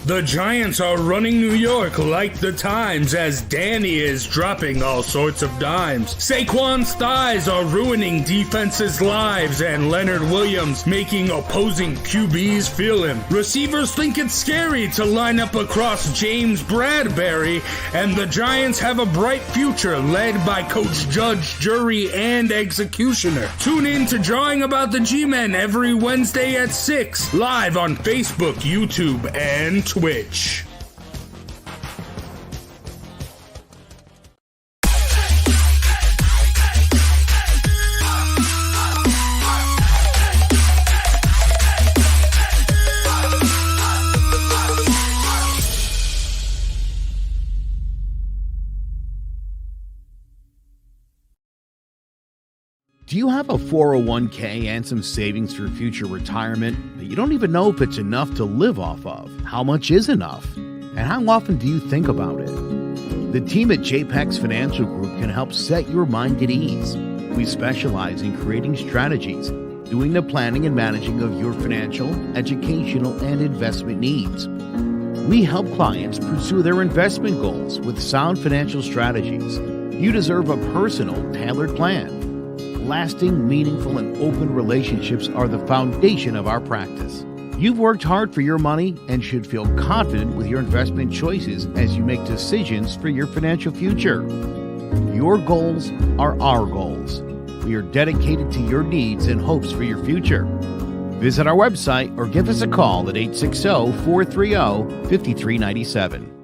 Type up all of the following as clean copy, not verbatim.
The Giants are running New York like the Times as Danny is dropping all sorts of dimes. Saquon's thighs are ruining defenses' lives and Leonard Williams making opposing QBs feel him. Receivers think it's scary to line up across James Bradbury, and the Giants have a bright future led by Coach Judge, Jury, and Executioner. Tune in to Drawing About the G-Men every Wednesday at 6, live on Facebook, YouTube, and Twitch. Do you have a 401k and some savings for future retirement, but you don't even know if it's enough to live off of? How much is enough? And how often do you think about it? The team at JPEX Financial Group can help set your mind at ease. We specialize in creating strategies, doing the planning and managing of your financial, educational, and investment needs. We help clients pursue their investment goals with sound financial strategies. You deserve a personal, tailored plan. Lasting, meaningful, and open relationships are the foundation of our practice. You've worked hard for your money and should feel confident with your investment choices as you make decisions for your financial future. Your goals are our goals. We are dedicated to your needs and hopes for your future. Visit our website or give us a call at 860-430-5397.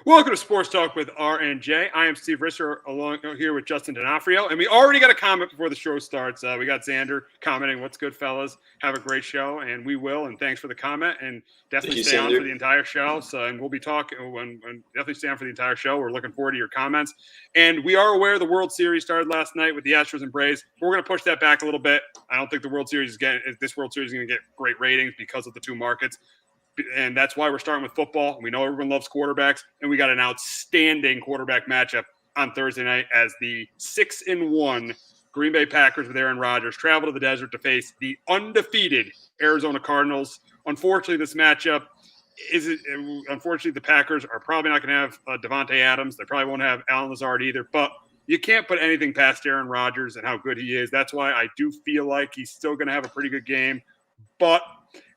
Welcome to Sports Talk with R&J. I am Steve Risser, along here with Justin D'Onofrio, and we already got a comment before the show starts. We got Xander commenting, "What's good, fellas? Have a great show," and we will. And thanks for the comment, and definitely stay on for the entire show. So, and we'll be talking. And definitely stay on for the entire show. We're looking forward to your comments. And we are aware the World Series started last night with the Astros and Braves. We're going to push that back a little bit. I don't think the World Series is going to get great ratings because of the two markets. And that's why we're starting with football. We know everyone loves quarterbacks, and we got an outstanding quarterback matchup on Thursday night as the 6-1 Green Bay Packers with Aaron Rodgers travel to the desert to face the undefeated Arizona Cardinals. Unfortunately, this matchup unfortunately, the Packers are probably not going to have Devontae Adams. They probably won't have Allen Lazard either, but you can't put anything past Aaron Rodgers and how good he is. That's why I do feel like he's still going to have a pretty good game, but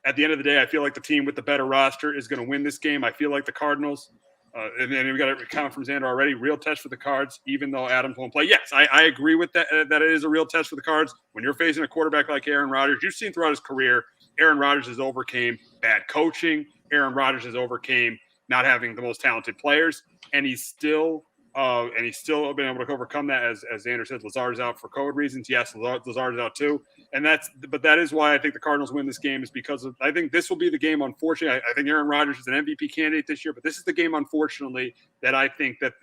at the end of the day, I feel like the team with the better roster is going to win this game. I feel like the Cardinals, and we got a comment from Xander already, real test for the Cards, even though Adams won't play. Yes, I agree with that, that it is a real test for the Cards. When you're facing a quarterback like Aaron Rodgers, you've seen throughout his career, Aaron Rodgers has overcame bad coaching. Aaron Rodgers has overcame not having the most talented players, and he's still been able to overcome that. As Xander said, Lazard's out for COVID reasons. Yes, Lazard's out too. But that is why I think the Cardinals win this game, is because I think this will be the game, unfortunately. I think Aaron Rodgers is an MVP candidate this year, but this is the game, unfortunately, that I think that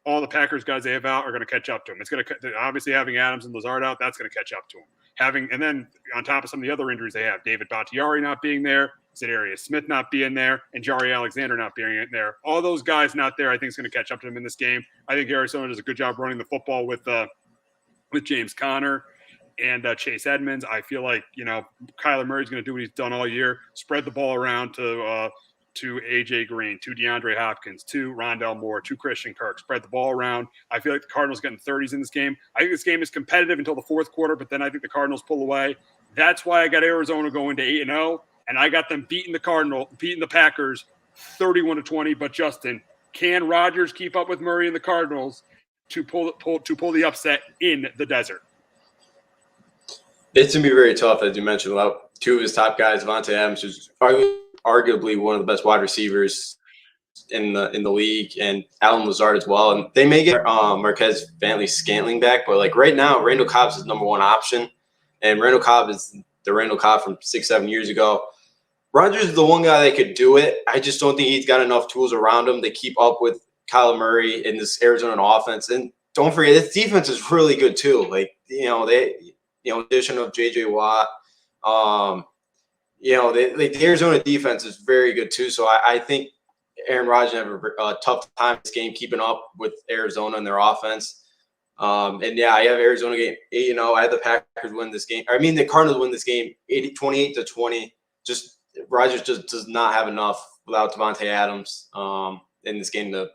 all the Packers guys they have out are going to catch up to him. It's going to, obviously, having Adams and Lazard out, that's going to catch up to him. And then on top of some of the other injuries they have, David Bakhtiari not being there, Za'Darius Smith not being there, and Jari Alexander not being there. All those guys not there, I think, is going to catch up to him in this game. I think Arizona does a good job running the football with James Conner and Chase Edmonds. I feel like, Kyler Murray's going to do what he's done all year, spread the ball around to A.J. Green, to DeAndre Hopkins, to Rondale Moore, to Christian Kirk, spread the ball around. I feel like the Cardinals getting 30s in this game. I think this game is competitive until the fourth quarter, but then I think the Cardinals pull away. That's why I got Arizona going to 8-0, and I got them beating the Packers 31-20. But Justin, can Rodgers keep up with Murray and the Cardinals to pull the upset in the desert? It's going to be very tough, as you mentioned, without two of his top guys, Davante Adams, who's arguably one of the best wide receivers in the league, and Allen Lazard as well. And they may get Marquez Scantling back, but like right now, Randall Cobb's his number one option, and Randall Cobb is the Randall Cobb from 6-7 years ago. Rodgers is the one guy that could do it. I just don't think he's got enough tools around him to keep up with Kyler Murray in this Arizona offense. And don't forget, this defense is really good too. Like, addition of J.J. Watt, the Arizona defense is very good too. So I think Aaron Rodgers have a tough time this game keeping up with Arizona and their offense. I have Arizona game 8-0. I had the Packers win this game. The Cardinals win this game 28-20. Just Rodgers just does not have enough without Davante Adams in this game to.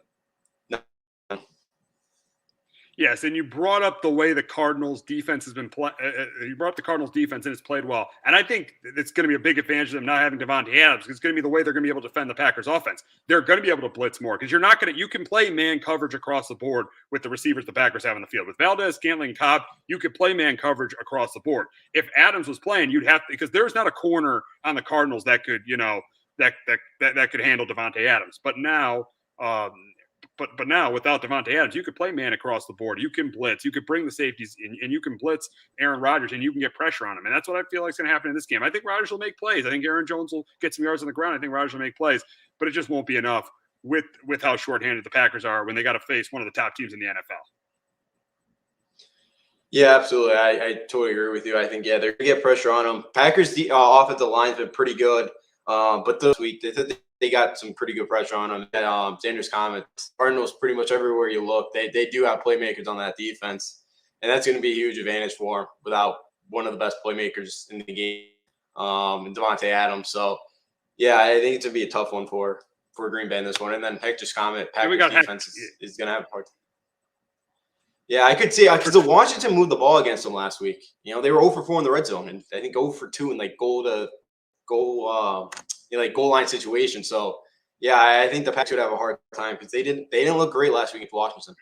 Yes, and you brought up the way the Cardinals defense has been you brought up the Cardinals defense and it's played well. And I think it's going to be a big advantage of them not having Davante Adams. It's going to be the way they're going to be able to defend the Packers offense. They're going to be able to blitz more because you can play man coverage across the board with the receivers the Packers have on the field. With Valdez, Scantling, Cobb, you could play man coverage across the board. If Adams was playing, you'd have to, because there's not a corner on the Cardinals that could, that could handle Davante Adams. But now, But now, without Davante Adams, you could play man across the board. You can blitz. You could bring the safeties in, and you can blitz Aaron Rodgers, and you can get pressure on him. And that's what I feel like is going to happen in this game. I think Rodgers will make plays. I think Aaron Jones will get some yards on the ground. I think Rodgers will make plays, but it just won't be enough with how shorthanded the Packers are when they got to face one of the top teams in the NFL. Yeah, absolutely. I totally agree with you. I think, they're going to get pressure on them. Packers' offensive line's been pretty good, but this week they got some pretty good pressure on them. Xander's comments, Cardinals pretty much everywhere you look, they do have playmakers on that defense, and that's going to be a huge advantage for them without one of the best playmakers in the game, and Davante Adams. So, I think it's going to be a tough one for Green Bay in this one. And then Hector's comment, Packers defense is going to have a hard time. Yeah, I could see because the Washington moved the ball against them last week. They were 0 for 4 in the red zone, and I think 0 for 2 in goal line situation. So, I think the Packers would have a hard time because they didn't look great last week against Washington.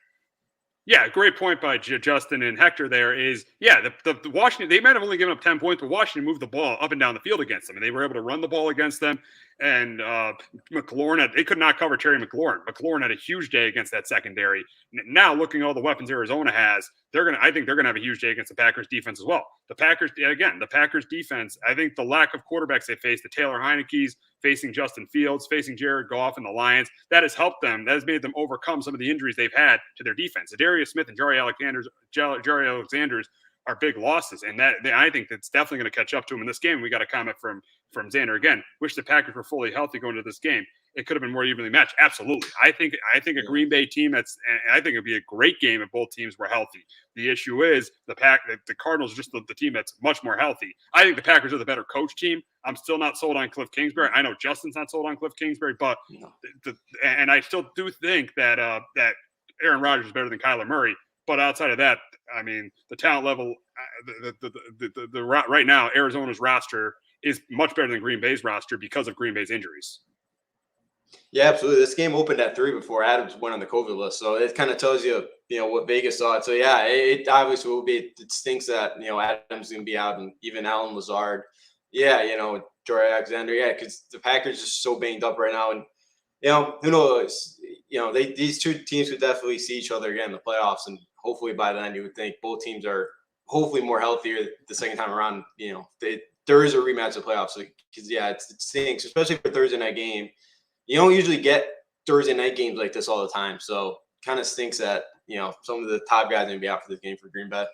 Yeah, great point by Justin and Hector there is, the Washington, they might have only given up 10 points, but Washington moved the ball up and down the field against them, and they were able to run the ball against them. And McLaurin, they could not cover Terry McLaurin. McLaurin had a huge day against that secondary. Now, looking at all the weapons Arizona has, I think they're going to have a huge day against the Packers defense as well. The Packers defense, I think the lack of quarterbacks they face, the Taylor Heineke's, facing Justin Fields, facing Jared Goff and the Lions, that has helped them. That has made them overcome some of the injuries they've had to their defense. Darius Smith and Jerry Alexander's are big losses, and I think that's definitely going to catch up to them in this game. We got a comment from Xander again. Wish the Packers were fully healthy going into this game. It could have been more evenly matched. Absolutely. I think a Green Bay team I think it'd be a great game if both teams were healthy. The issue is the Cardinals are just the team that's much more healthy. I think the Packers are the better coach team. I'm still not sold on Cliff Kingsbury. I know Justin's not sold on Cliff Kingsbury, but and I still do think that Aaron Rodgers is better than Kyler Murray. But outside of that, the talent level, right now, Arizona's roster is much better than Green Bay's roster because of Green Bay's injuries. Yeah, absolutely. This game opened at 3 before Adams went on the COVID list, so it kind of tells you, what Vegas thought. So it obviously will be. It stinks that Adams is going to be out, and even Allen Lazard. Jory Alexander. Because the Packers are so banged up right now, and who knows? These two teams could definitely see each other again in the playoffs, and hopefully by then you would think both teams are hopefully more healthier the second time around. There is a rematch of the playoffs because it stinks, especially for Thursday night game. You don't usually get Thursday night games like this all the time, so kind of stinks that some of the top guys are going to be out for this game for Green Bay.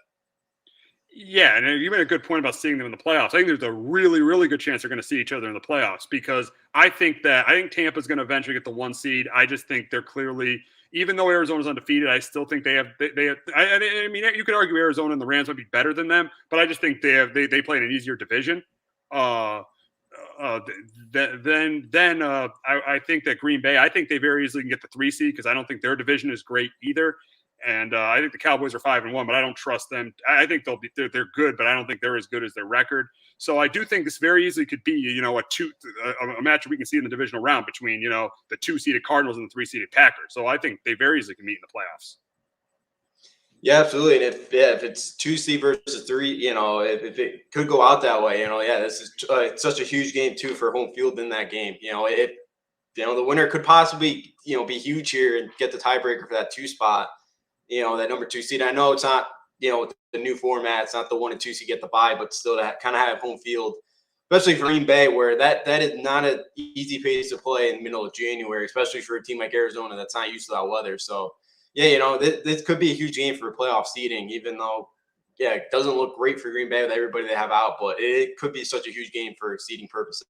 Yeah, and you made a good point about seeing them in the playoffs. I think there's a really, really good chance they're going to see each other in the playoffs because I think Tampa's going to eventually get the 1 seed. I just think they're clearly, even though Arizona's undefeated, I still think they have. You could argue Arizona and the Rams might be better than them, but I just think they play in an easier division. I think that Green Bay, I think they very easily can get the 3 seed because I don't think their division is great either. And I think the Cowboys are 5-1, but I don't trust them. I think they're good, but I don't think they're as good as their record. So I do think this very easily could be, a match we can see in the divisional round between, the 2-seeded Cardinals and the 3-seeded Packers. So I think they very easily can meet in the playoffs. Yeah, absolutely. And if it's 2 seed versus 3, if it could go out that way, this is it's such a huge game too for home field in that game. The winner could possibly be huge here and get the tiebreaker for that 2 spot. That number 2 seed. I know it's not with the new format, it's not the 1 and 2 seed get the bye, but still to kind of have home field, especially for Green Bay, where that is not an easy pace to play in the middle of January, especially for a team like Arizona that's not used to that weather. So. Yeah, this could be a huge game for playoff seeding, even though, it doesn't look great for Green Bay with everybody they have out, but it could be such a huge game for seeding purposes.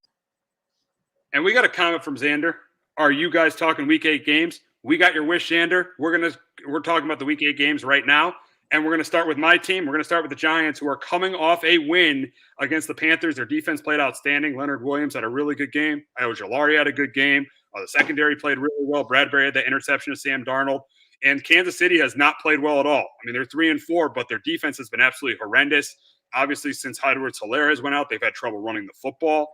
And we got a comment from Xander. Are you guys talking Week 8 games? We got your wish, Xander. We're talking about the Week 8 games right now, and we're going to start with my team. We're going to start with the Giants, who are coming off a win against the Panthers. Their defense played outstanding. Leonard Williams had a really good game. Ojulari had a good game. The secondary played really well. Bradbury had the interception of Sam Darnold. And Kansas City has not played well at all. I mean, they're 3-4, but their defense has been absolutely horrendous. Obviously, since Edwards-Helaire has went out, they've had trouble running the football.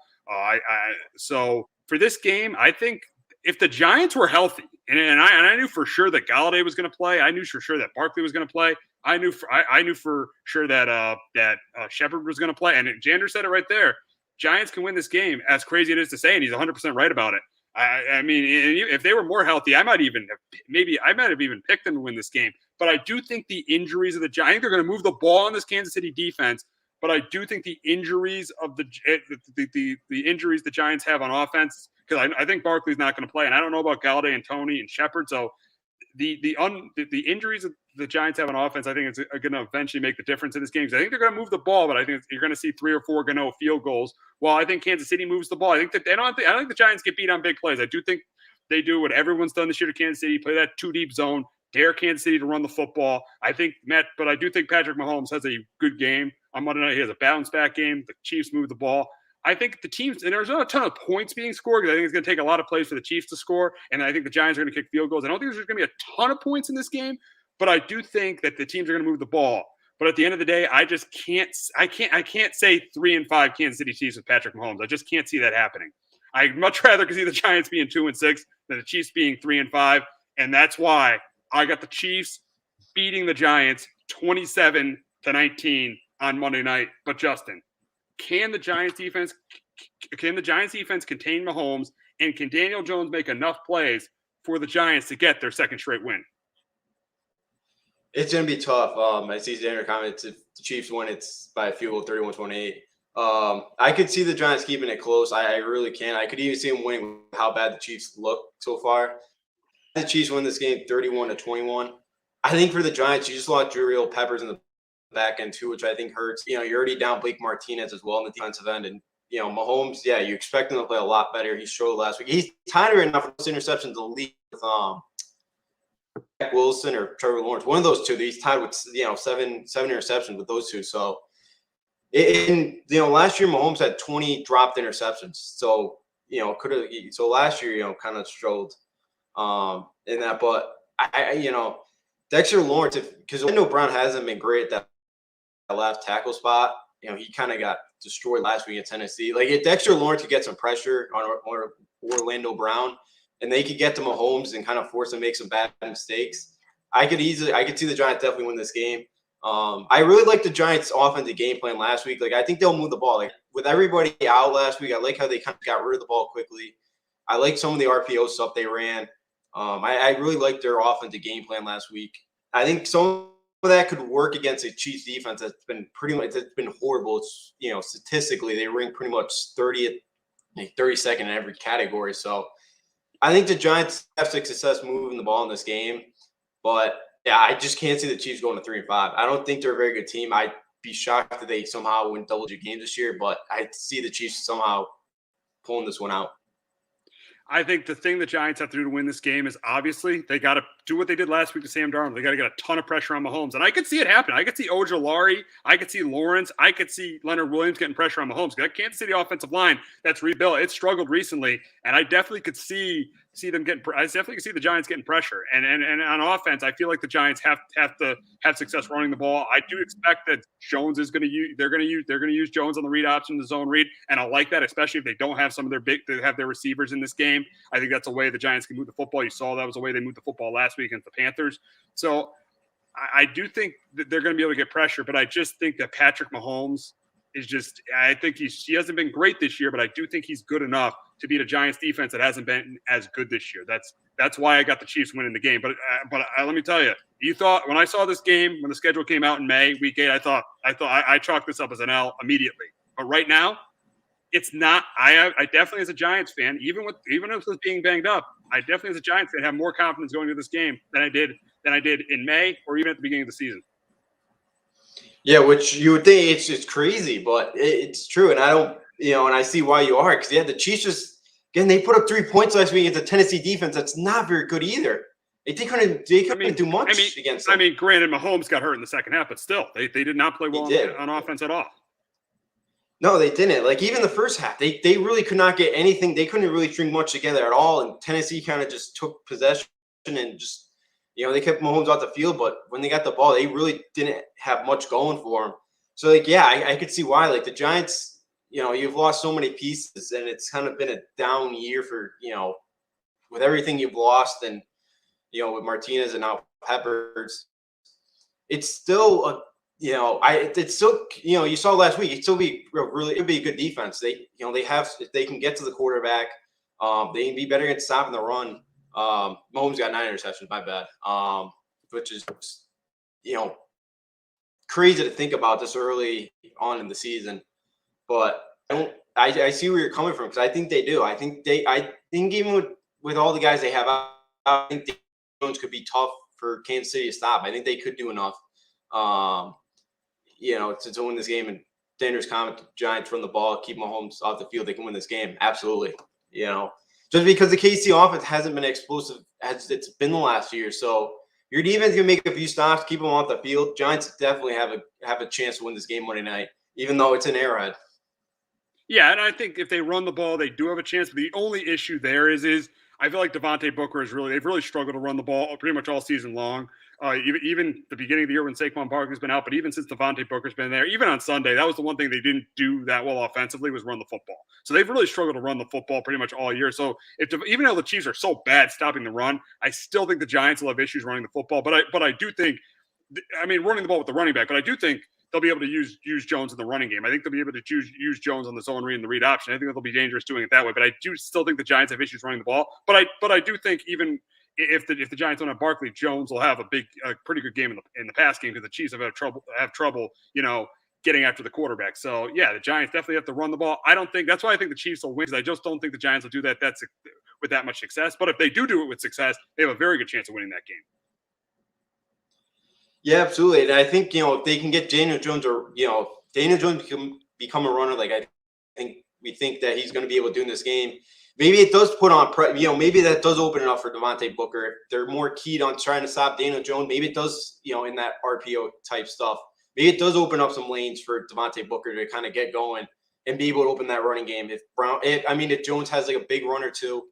So for this game, I think if the Giants were healthy, and I knew for sure that Golladay was going to play, I knew for sure that Barkley was going to play, I knew for sure that Shepard was going to play, and Jander said it right there. Giants can win this game, as crazy it is to say, and he's 100% right about it. I mean, if they were more healthy, I might have even picked them to win this game. But I do think the injuries of the Giants, I think they're going to move the ball on this Kansas City defense. But I do think the injuries of the injuries the Giants have on offense, because I think Barkley's not going to play, and I don't know about Golladay and Toney and Shepard. So the injuries that the Giants have on offense, I think it's going to eventually make the difference in this game. I think they're going to move the ball, but I think you're going to see 3 or 4 Gano field goals. While I think Kansas City moves the ball, I don't think the Giants get beat on big plays. I do think they do what everyone's done this year to Kansas City: play that 2-deep zone, dare Kansas City to run the football. I do think Patrick Mahomes has a good game on Monday night. He has a bounce back game. The Chiefs move the ball. I think the teams, and there's not a ton of points being scored, because I think it's going to take a lot of plays for the Chiefs to score, and I think the Giants are going to kick field goals. I don't think there's going to be a ton of points in this game, but I do think that the teams are going to move the ball. But at the end of the day, I just can't say 3-5 Kansas City Chiefs with Patrick Mahomes. I just can't see that happening. I'd much rather see the Giants being 2-6 than the Chiefs being 3-5, and that's why I got the Chiefs beating the Giants 27-19 on Monday night. But Justin, can the Giants defense contain Mahomes, and can Daniel Jones make enough plays for the Giants to get their second straight win? It's going to be tough. I see Xander comments, if the Chiefs win, it's by a field goal, 31-28. I could see the Giants keeping it close. I really can. I could even see them winning with how bad the Chiefs look so far. The Chiefs win this game 31-21. I think for the Giants, you just lost Juriel Peppers in the back end too, which I think hurts. You're already down Blake Martinez as well in the defensive end. And, Mahomes, you expect him to play a lot better. He struggled last week. He's tied right now for most interceptions to lead with Zach Wilson or Trevor Lawrence. One of those two. He's tied with, 7 interceptions with those two. So, last year Mahomes had 20 dropped interceptions. So, last year, kind of struggled in that. But, Dexter Lawrence, because Orlando Brown hasn't been great at that left tackle spot. He kind of got destroyed last week at Tennessee. Like, if Dexter Lawrence could get some pressure on Orlando Brown, and they could get to Mahomes and kind of force him to make some bad mistakes, I could see the Giants definitely win this game. I really like the Giants' offensive game plan last week. Like, I think they'll move the ball. Like, with everybody out last week, I like how they kind of got rid of the ball quickly. I like some of the RPO stuff they ran. I really liked their offensive game plan last week. I think some of that could work against a Chiefs defense that's been horrible. It's, statistically, they rank pretty much 30th, 32nd in every category. So I think the Giants have success moving the ball in this game. But, I just can't see the Chiefs going to 3-5. I don't think they're a very good team. I'd be shocked if they somehow win double-digit games this year, but I see the Chiefs somehow pulling this one out. I think the thing the Giants have to do to win this game is obviously they got to do what they did last week to Sam Darnold. They got to get a ton of pressure on Mahomes. And I could see it happen. I could see Ojulari. I could see Lawrence. I could see Leonard Williams getting pressure on Mahomes. That Kansas City offensive line that's rebuilt, it struggled recently. And I definitely could see them getting – I definitely could see the Giants getting pressure. And on offense, I feel like the Giants have to have success running the ball. I do expect that Jones is going to use – they're going to use Jones on the read option, the zone read. And I like that, especially if they don't have some of their receivers in this game. I think that's a way the Giants can move the football. You saw that was a way they moved the football last week against the Panthers. So I do think that they're going to be able to get pressure, but I just think that Patrick Mahomes is just – I think he hasn't been great this year, but I do think he's good enough to beat a Giants defense that hasn't been as good this year. That's why I got the Chiefs winning the game. But let me tell you, you thought when I saw this game, when the schedule came out in May, week 8, I chalked this up as an L immediately. But right now, it's not. I definitely, as a Giants fan, even if it was being banged up, I definitely, as a Giants fan, have more confidence going into this game than I did in May or even at the beginning of the season. Yeah, which you would think it's just crazy, but it's true. And I don't, and I see why you are, because the Chiefs just, again, they put up 3 points last week against the Tennessee defense. That's not very good either. They couldn't do much against them. I mean, granted, Mahomes got hurt in the second half, but still, they did not play well on offense at all. No, they didn't. Like, even the first half, they really could not get anything. They couldn't really string much together at all. And Tennessee kind of just took possession and just, they kept Mahomes off the field. But when they got the ball, they really didn't have much going for them. So, I could see why. Like, the Giants, you've lost so many pieces, and it's kind of been a down year for, with everything you've lost and, with Martinez and now Peppers. It's still it's still, you saw last week, it'd be a good defense. They have, if they can get to the quarterback, they can be better at stopping the run. Mahomes got 9 interceptions, my bad. Which is, crazy to think about this early on in the season. But I see where you're coming from, because I think they do. I think even with all the guys they have, I think Daniel Jones could be tough for Kansas City to stop. I think they could do enough. To win this game. And Dangerous comment, the Giants run the ball, keep Mahomes off the field, they can win this game. Absolutely. Just because the KC offense hasn't been explosive as it's been the last year. So your defense can make a few stops, keep them off the field. Giants definitely have a chance to win this game Monday night, even though it's an Arrowhead. Yeah, and I think if they run the ball, they do have a chance. But the only issue there is I feel like Devontae Booker they've really struggled to run the ball pretty much all season long. Even the beginning of the year when Saquon Barkley's been out, but even since Devontae Booker's been there, even on Sunday, that was the one thing they didn't do that well offensively was run the football. So they've really struggled to run the football pretty much all year. So even though the Chiefs are so bad stopping the run, I still think the Giants will have issues running the football. But I do think, running the ball with the running back, but I do think they'll be able to use Jones in the running game. I think they'll be able to use Jones on the zone read and the read option. I think they'll be dangerous doing it that way. But I do still think the Giants have issues running the ball. But I do think even if the Giants don't have Barkley, Jones will have a pretty good game in the pass game, because the Chiefs have trouble, getting after the quarterback. So yeah, the Giants definitely have to run the ball. That's why I think the Chiefs will win, because I just don't think the Giants will do that with that much success. But if they do it with success, they have a very good chance of winning that game. Yeah, absolutely. And I think, if they can get Daniel Jones, or, Daniel Jones can become a runner, like I think we think that he's going to be able to do in this game. Maybe it does put on, maybe that does open it up for Devontae Booker. If they're more keyed on trying to stop Daniel Jones, maybe it does, in that RPO type stuff. Maybe it does open up some lanes for Devontae Booker to kind of get going and be able to open that running game. If Jones has like a big run or two,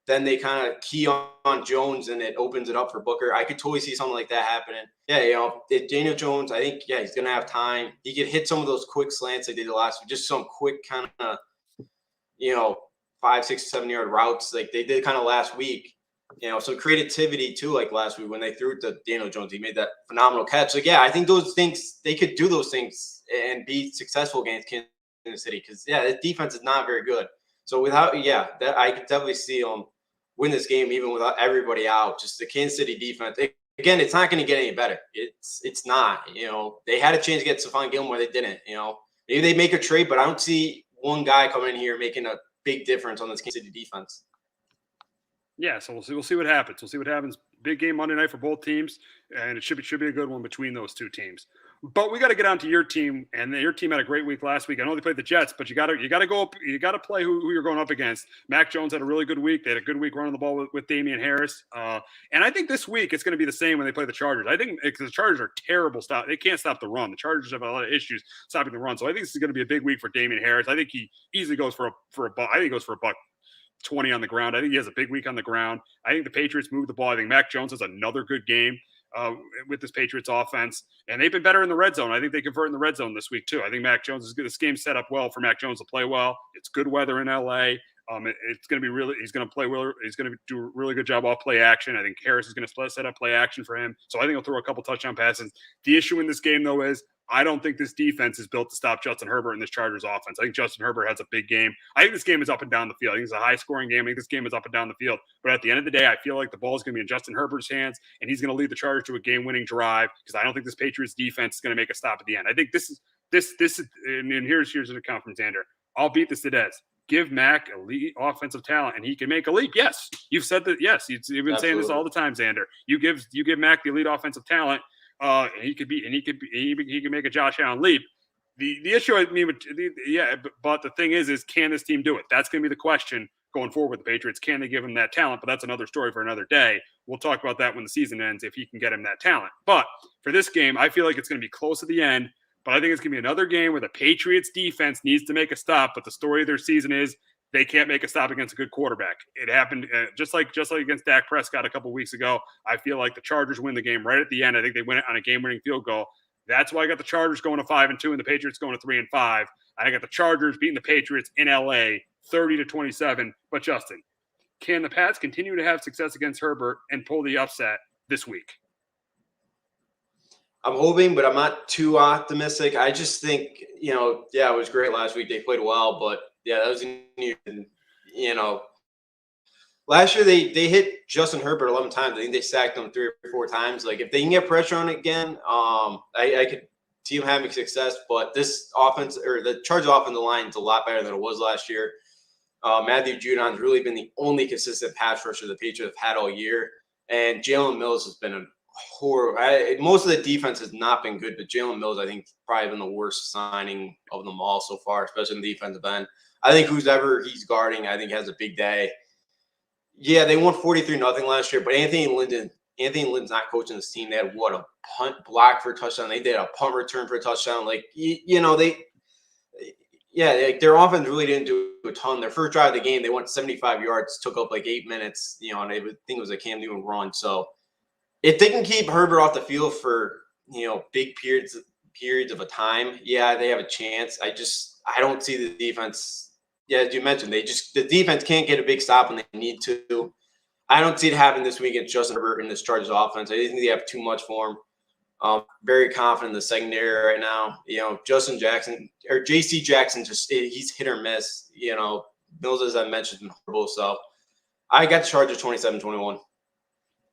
then they kind of key on Jones and it opens it up for Booker. I could totally see something like that happening. Yeah, if Daniel Jones, I think, he's going to have time. He could hit some of those quick slants they did the last week, just some quick kind of, 5, 6, 7 yard routes like they did kind of last week. Some creativity too, like last week when they threw it to Daniel Jones. He made that phenomenal catch. Like, I think those things, they could do those things and be successful against Kansas City, because, the defense is not very good. So I could definitely see them win this game even without everybody out. Just the Kansas City defense. Again, it's not going to get any better. It's not. They had a chance to get Stephon Gilmore. They didn't. Maybe they make a trade, but I don't see one guy coming in here making a big difference on this Kansas City defense. Yeah, so we'll see what happens. We'll see what happens. Big game Monday night for both teams, and it should be a good one between those two teams. But we got to get on to your team, and your team had a great week last week. I know they played the Jets, but you got to go up. You got to play who you're going up against. Mac Jones had a really good week. They had a good week running the ball with Damian Harris, and I think this week it's going to be the same when they play the Chargers. I think because the Chargers are terrible stop. They can't stop the run. The Chargers have a lot of issues stopping the run. So I think this is going to be a big week for Damian Harris. I think he easily goes for a buck. I think he goes for a buck 20 on the ground. I think he has a big week on the ground. I think the Patriots move the ball. I think Mac Jones has another good game with this Patriots offense, and they've been better in the red zone. I think they convert in the red zone this week too. I think Mac Jones is good. This game's set up well for Mac Jones to play well. It's good weather in LA. It's going to be really. He's going to play well. He's going to do a really good job off play action. I think Harris is going to set up play action for him. So I think he'll throw a couple touchdown passes. The issue in this game, though, is I don't think this defense is built to stop Justin Herbert in this Chargers offense. I think Justin Herbert has a big game. I think this game is up and down the field. I think it's a high-scoring game. I think this game is up and down the field. But at the end of the day, I feel like the ball is going to be in Justin Herbert's hands, and he's going to lead the Chargers to a game-winning drive because I don't think this Patriots defense is going to make a stop at the end. I think this is and here's an account from Xander. I'll beat this to death. Give Mac elite offensive talent, and he can make a leap. Yes, you've said that. Yes, you've been Absolutely. saying this all the time, Xander. You give Mac the elite offensive talent. And he can make a Josh Allen leap. The issue I mean, but the thing is can this team do it? That's going to be the question going forward with the Patriots. Can they give him that talent? But that's another story for another day. We'll talk about that when the season ends if he can get him that talent. But for this game, I feel like it's going to be close to the end. But I think it's going to be another game where the Patriots defense needs to make a stop. But the story of their season is they can't make a stop against a good quarterback. It happened just like against Dak Prescott a couple weeks ago. I feel like the Chargers win the game right at the end. I think they win it on a game-winning field goal. That's why I got the Chargers going to 5-2 and the Patriots going to 3-5. I got the Chargers beating the Patriots in LA 30-27. But Justin, can the Pats continue to have success against Herbert and pull the upset this week? I'm hoping, but I'm not too optimistic. I just think, it was great last week. They played well, but that was last year they hit Justin Herbert 11 times. I think they sacked him 3 or 4 times. Like if they can get pressure on it again, I could see him having success. But this offense or the Chargers offensive line is a lot better than it was last year. Matthew Judon's really been the only consistent pass rusher the Patriots have had all year, and Jalen Mills has been a horrible. Most of the defense has not been good, but Jalen Mills, I think, probably been the worst signing of them all so far, especially in the defensive end. I think whoever he's guarding, I think, has a big day. Yeah, they won 43-0 last year, but Anthony Lynn's not coaching this team. They had a punt block for a touchdown. They did a punt return for a touchdown. Like their offense really didn't do a ton. Their first drive of the game, they went 75 yards, took up like 8 minutes. And I think it was a Cam Newton run. So if they can keep Herbert off the field for big periods of a time, they have a chance. I don't see the defense. Yeah, as you mentioned, the defense can't get a big stop when they need to. I don't see it happen this week against Justin Herbert in this Chargers offense. I think they have too much for him. Very confident in the secondary right now. Justin Jackson or J.C. Jackson, he's hit or miss. Mills, as I mentioned, been horrible. So I got the Chargers 27-21.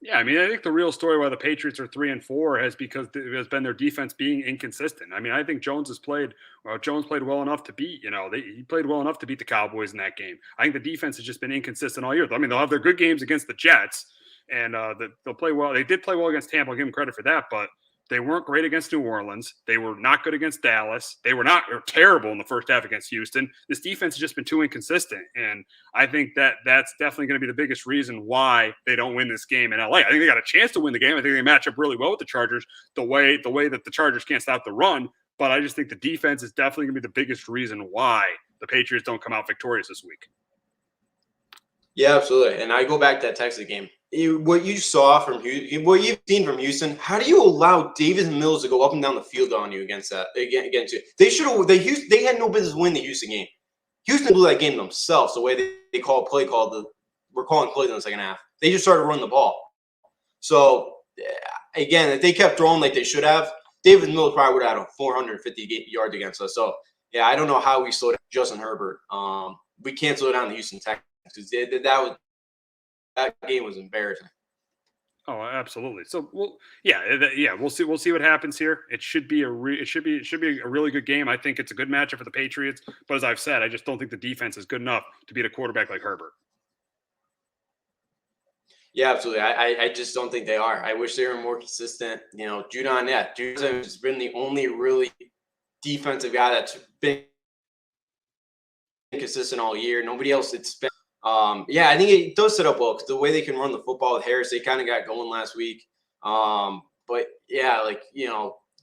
Yeah, I mean, I think the real story why the Patriots are 3-4 has been their defense being inconsistent. I mean, I think Jones played well enough to beat, he played well enough to beat the Cowboys in that game. I think the defense has just been inconsistent all year. I mean, they'll have their good games against the Jets, and they'll play well. They did play well against Tampa. I'll give them credit for that, but they weren't great against New Orleans. They were not good against Dallas. They were terrible in the first half against Houston. This defense has just been too inconsistent, and I think that's definitely going to be the biggest reason why they don't win this game in LA. I think they got a chance to win the game. I think they match up really well with the Chargers, the way that the Chargers can't stop the run. But I just think the defense is definitely going to be the biggest reason why the Patriots don't come out victorious this week. Yeah, absolutely. And I go back to that Texas game. What you saw from Houston, what you've seen from Houston, how do you allow Davis Mills to go up and down the field on you against you? They should have. They had no business winning the Houston game. Houston blew that game themselves. The way they called play called we're calling plays in the second half. They just started running the ball. So again, if they kept throwing like they should have, Davis Mills probably would have had 450 yards against us. So yeah, I don't know how we slowed down Justin Herbert. We can't slow down the Houston Texans because that game was embarrassing. Oh, absolutely. So, we'll see. We'll see what happens here. It should be a really good game. I think it's a good matchup for the Patriots. But as I've said, I just don't think the defense is good enough to beat a quarterback like Herbert. Yeah, absolutely. I just don't think they are. I wish they were more consistent. Judon has been the only really defensive guy that's been consistent all year. Nobody else. It's been. I think it does set up well because the way they can run the football with Harris, they kind of got going last week. But yeah,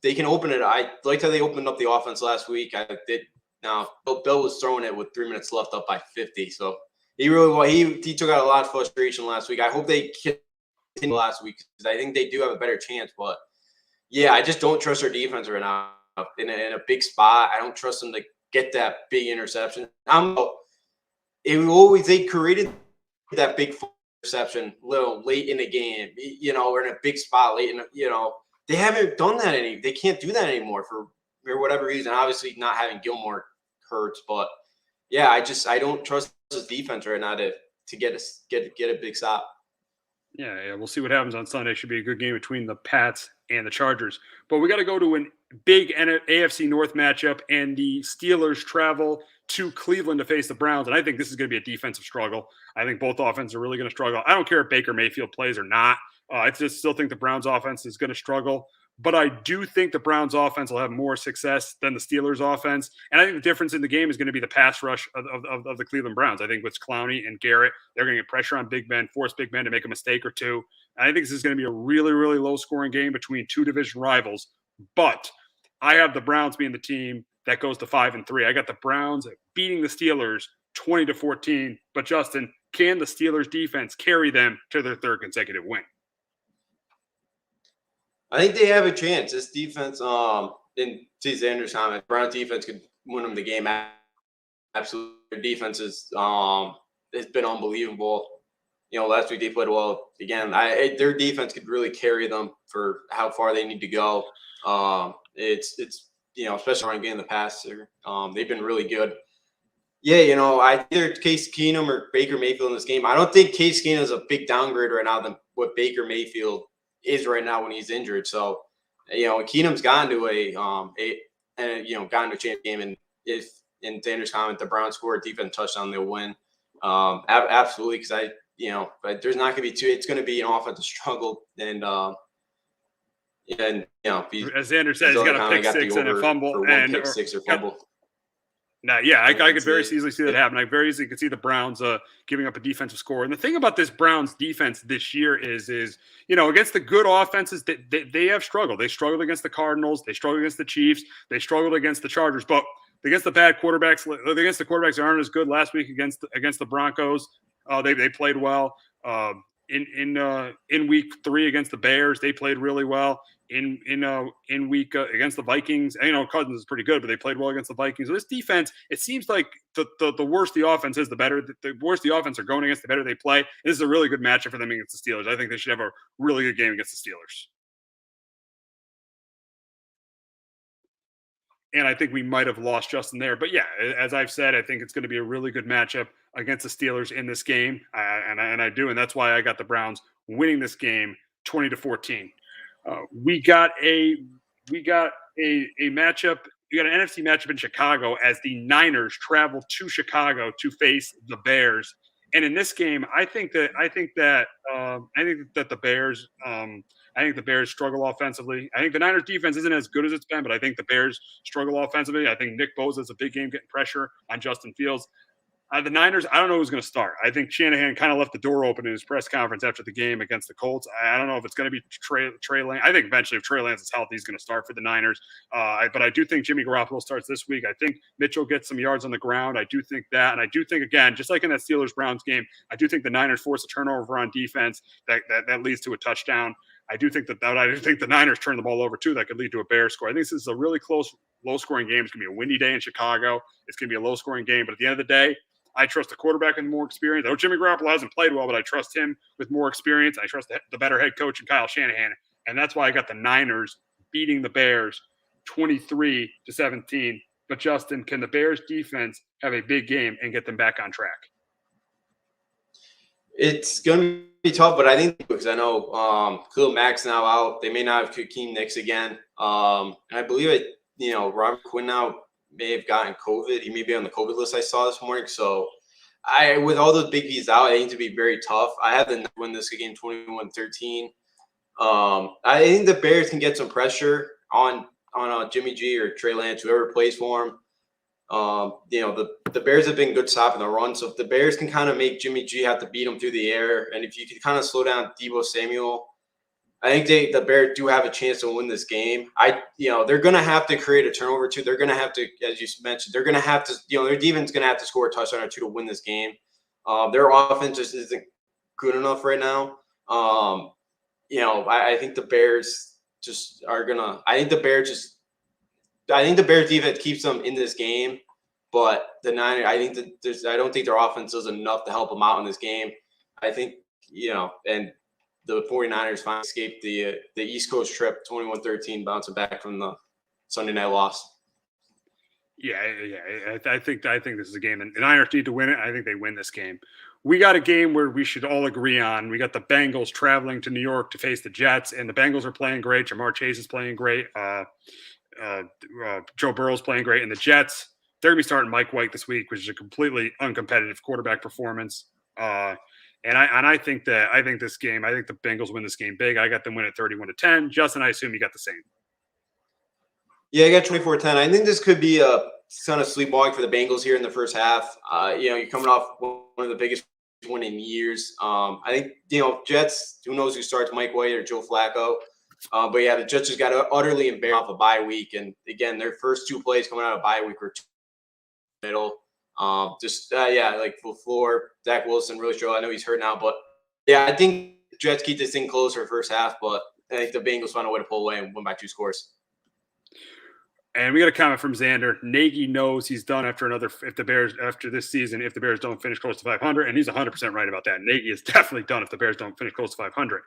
they can open it. I liked how they opened up the offense last week. I did. Now Bill was throwing it with 3 minutes left up by 50. So he took out a lot of frustration last week. I hope they continue last week because I think they do have a better chance. But yeah, I just don't trust their defense right now in a big spot. I don't trust them to get that big interception. they created that big reception little late in the game, or in a big spot late in, they haven't done that they can't do that anymore for whatever reason. Obviously not having Gilmore hurts, but yeah, I don't trust this defense right now to get a big stop. Yeah, we'll see what happens on Sunday. Should be a good game between the Pats and the Chargers. But we got to go to a big AFC North matchup, and the Steelers travel to Cleveland to face the Browns. And I think this is going to be a defensive struggle. I think both offenses are really going to struggle. I don't care if Baker Mayfield plays or not. I just still think the Browns offense is going to struggle. But I do think the Browns offense will have more success than the Steelers offense. And I think the difference in the game is going to be the pass rush of the Cleveland Browns. I think with Clowney and Garrett, they're going to get pressure on Big Ben, force Big Ben to make a mistake or two. And I think this is going to be a really, really low-scoring game between two division rivals. But I have the Browns being the team that goes to 5-3. I got the Browns beating the Steelers 20-14. But Justin, can the Steelers defense carry them to their third consecutive win? I think they have a chance. This defense, in Xander's comment, Brown defense could win them the game. Absolutely, their defense is it's been unbelievable. Last week they played well. Again, their defense could really carry them for how far they need to go. It's especially around getting the passer. They've been really good. Yeah, either Case Keenum or Baker Mayfield in this game. I don't think Case Keenum is a big downgrade right now than what Baker Mayfield is right now when he's injured. So, Keenum's gotten to gotten to a champ game, and if in Xander's comment, the Browns score a defense touchdown, they'll win. Absolutely, because but there's not going to be two. It's going to be an offensive struggle, and as Xander said, he's got a pick six and a fumble, and pick six or fumble. Now, yeah, I could very easily see that happen. I very easily could see the Browns giving up a defensive score. And the thing about this Browns defense this year is against the good offenses, they have struggled. They struggled against the Cardinals. They struggled against the Chiefs. They struggled against the Chargers. But against the bad quarterbacks, against the quarterbacks that aren't as good last week against the Broncos, they played well. In week 3 against the Bears, they played really well. In week against the Vikings, Cousins is pretty good, but they played well against the Vikings. So this defense, it seems like the worse the offense is, the better. The worse the offense are going against, the better they play. This is a really good matchup for them against the Steelers. I think they should have a really good game against the Steelers. And I think we might have lost Justin there. But yeah, as I've said, I think it's going to be a really good matchup against the Steelers in this game. And I do. And that's why I got the Browns winning this game 20-14. We got a matchup. We got an NFC matchup in Chicago as the Niners travel to Chicago to face the Bears. And in this game, I think that the Bears. I think the Bears struggle offensively. I think the Niners defense isn't as good as it's been, but I think the Bears struggle offensively. I think Nick Bosa is a big game getting pressure on Justin Fields. The Niners, I don't know who's going to start. I think Shanahan kind of left the door open in his press conference after the game against the Colts. I don't know if it's going to be Trey Lance. I think eventually if Trey Lance is healthy, he's going to start for the Niners. But I do think Jimmy Garoppolo starts this week. I think Mitchell gets some yards on the ground. I do think that. And I do think, again, just like in that Steelers-Browns game, I do think the Niners force a turnover on defense that leads to a touchdown. I do think the Niners turn the ball over, too. That could lead to a Bears score. I think this is a really close, low-scoring game. It's going to be a windy day in Chicago. It's going to be a low-scoring game. But at the end of the day, I trust the quarterback with more experience. I know Jimmy Garoppolo hasn't played well, but I trust him with more experience. I trust the better head coach in Kyle Shanahan. And that's why I got the Niners beating the Bears 23-17. But, Justin, can the Bears defense have a big game and get them back on track? It's going to be tough, but I think because I know Khalil Mack's now out. They may not have Hakeem Nicks again. And I believe Robert Quinn now may have gotten COVID. He may be on the COVID list I saw this morning. So with all those big B's out, I think to be very tough. I have them win this game 21-13. I think the Bears can get some pressure on Jimmy G or Trey Lance, whoever plays for him. The Bears have been good stopping the run. So if the Bears can kind of make Jimmy G have to beat him through the air, and if you can kind of slow down Deebo Samuel, I think the Bears do have a chance to win this game. They're going to have to create a turnover too. They're going to have to, as you mentioned, they're going to have to, their defense is going to have to score a touchdown or two to win this game. Their offense just isn't good enough right now. I think the Bears just are going to, I think the Bears defense keeps them in this game. But the Niners, I think I don't think their offense is enough to help them out in this game. I think, and the 49ers finally escaped the East Coast trip, 21-13, bouncing back from the Sunday night loss. Yeah. I think this is a game, and the Niners need to win it. I think they win this game. We got a game where we should all agree on. We got the Bengals traveling to New York to face the Jets, and the Bengals are playing great. Jamar Chase is playing great. Joe Burrow's playing great, and the Jets, they're going to be starting Mike White this week, which is a completely uncompetitive quarterback performance. And I think this game, I think the Bengals win this game big. I got them win at 31-10. Justin, I assume you got the same. Yeah, I got 24-10. I think this could be a kind of sleepwalk for the Bengals here in the first half. You're coming off one of the biggest win in years. I think, Jets, who knows who starts, Mike White or Joe Flacco. But yeah, the Jets just got utterly embarrassed off a bye week. And again, their first 2 plays coming out of bye week were middle. Like LaFleur, Zach Wilson really struggled. I know he's hurt now, but yeah, I think Jets keep this thing close for the first half, but I think the Bengals find a way to pull away and win by 2 scores. And we got a comment from Xander. Nagy knows he's done after this season, if the Bears don't finish close to 500, and he's 100% right about that. Nagy is definitely done if the Bears don't finish close to 500.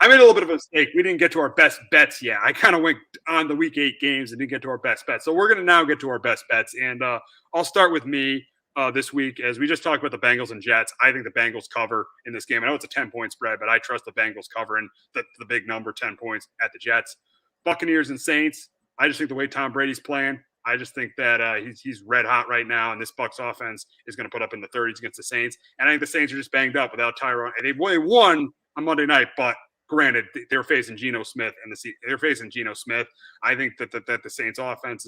I made a little bit of a mistake. We didn't get to our best bets yet. I kind of went on the week 8 games and didn't get to our best bets. So we're going to now get to our best bets, and I'll start with me this week. As we just talked about the Bengals and Jets, I think the Bengals cover in this game. I know it's a 10-point spread, but I trust the Bengals covering the big number, 10 points at the Jets. Buccaneers and Saints. I just think the way Tom Brady's playing, I just think that he's red hot right now, and this Bucs offense is going to put up in the 30s against the Saints. And I think the Saints are just banged up without Tyrone. And they won on Monday night, but granted, they're facing Geno Smith, I think that the Saints offense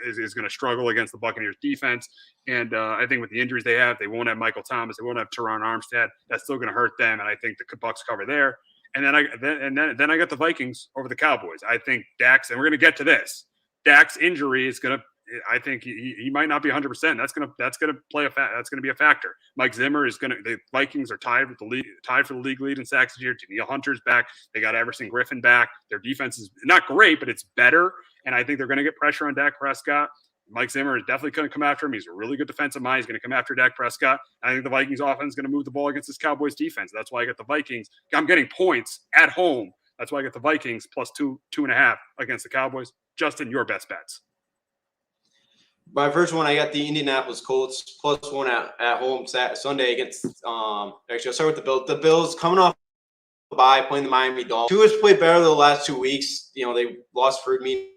is going to struggle against the Buccaneers defense. And I think with the injuries they have, they won't have Michael Thomas, they won't have Teron Armstead. That's still going to hurt them, and I think the Bucs cover there. And then I got the Vikings over the Cowboys. I think Dak's, and we're going to get to this. Dak's injury is going to. I think he might not be 100%. That's going to play that's going to be a factor. Mike Zimmer is going to. The Vikings are tied for the league lead in sacks this year. Danielle Hunter's back. They got Everson Griffin back. Their defense is not great, but it's better. And I think they're going to get pressure on Dak Prescott. Mike Zimmer is definitely going to come after him. He's a really good defensive mind. He's going to come after Dak Prescott. I think the Vikings offense is going to move the ball against this Cowboys defense. That's why I got the Vikings. I'm getting points at home. That's why I got the Vikings plus 2.5 against the Cowboys. Justin, your best bets. My first one, I got the Indianapolis Colts plus 1 at home Sunday against actually I'll start with the Bills. The Bills coming off a bye, playing the Miami Dolphins. Two has played better the last 2 weeks. They lost for me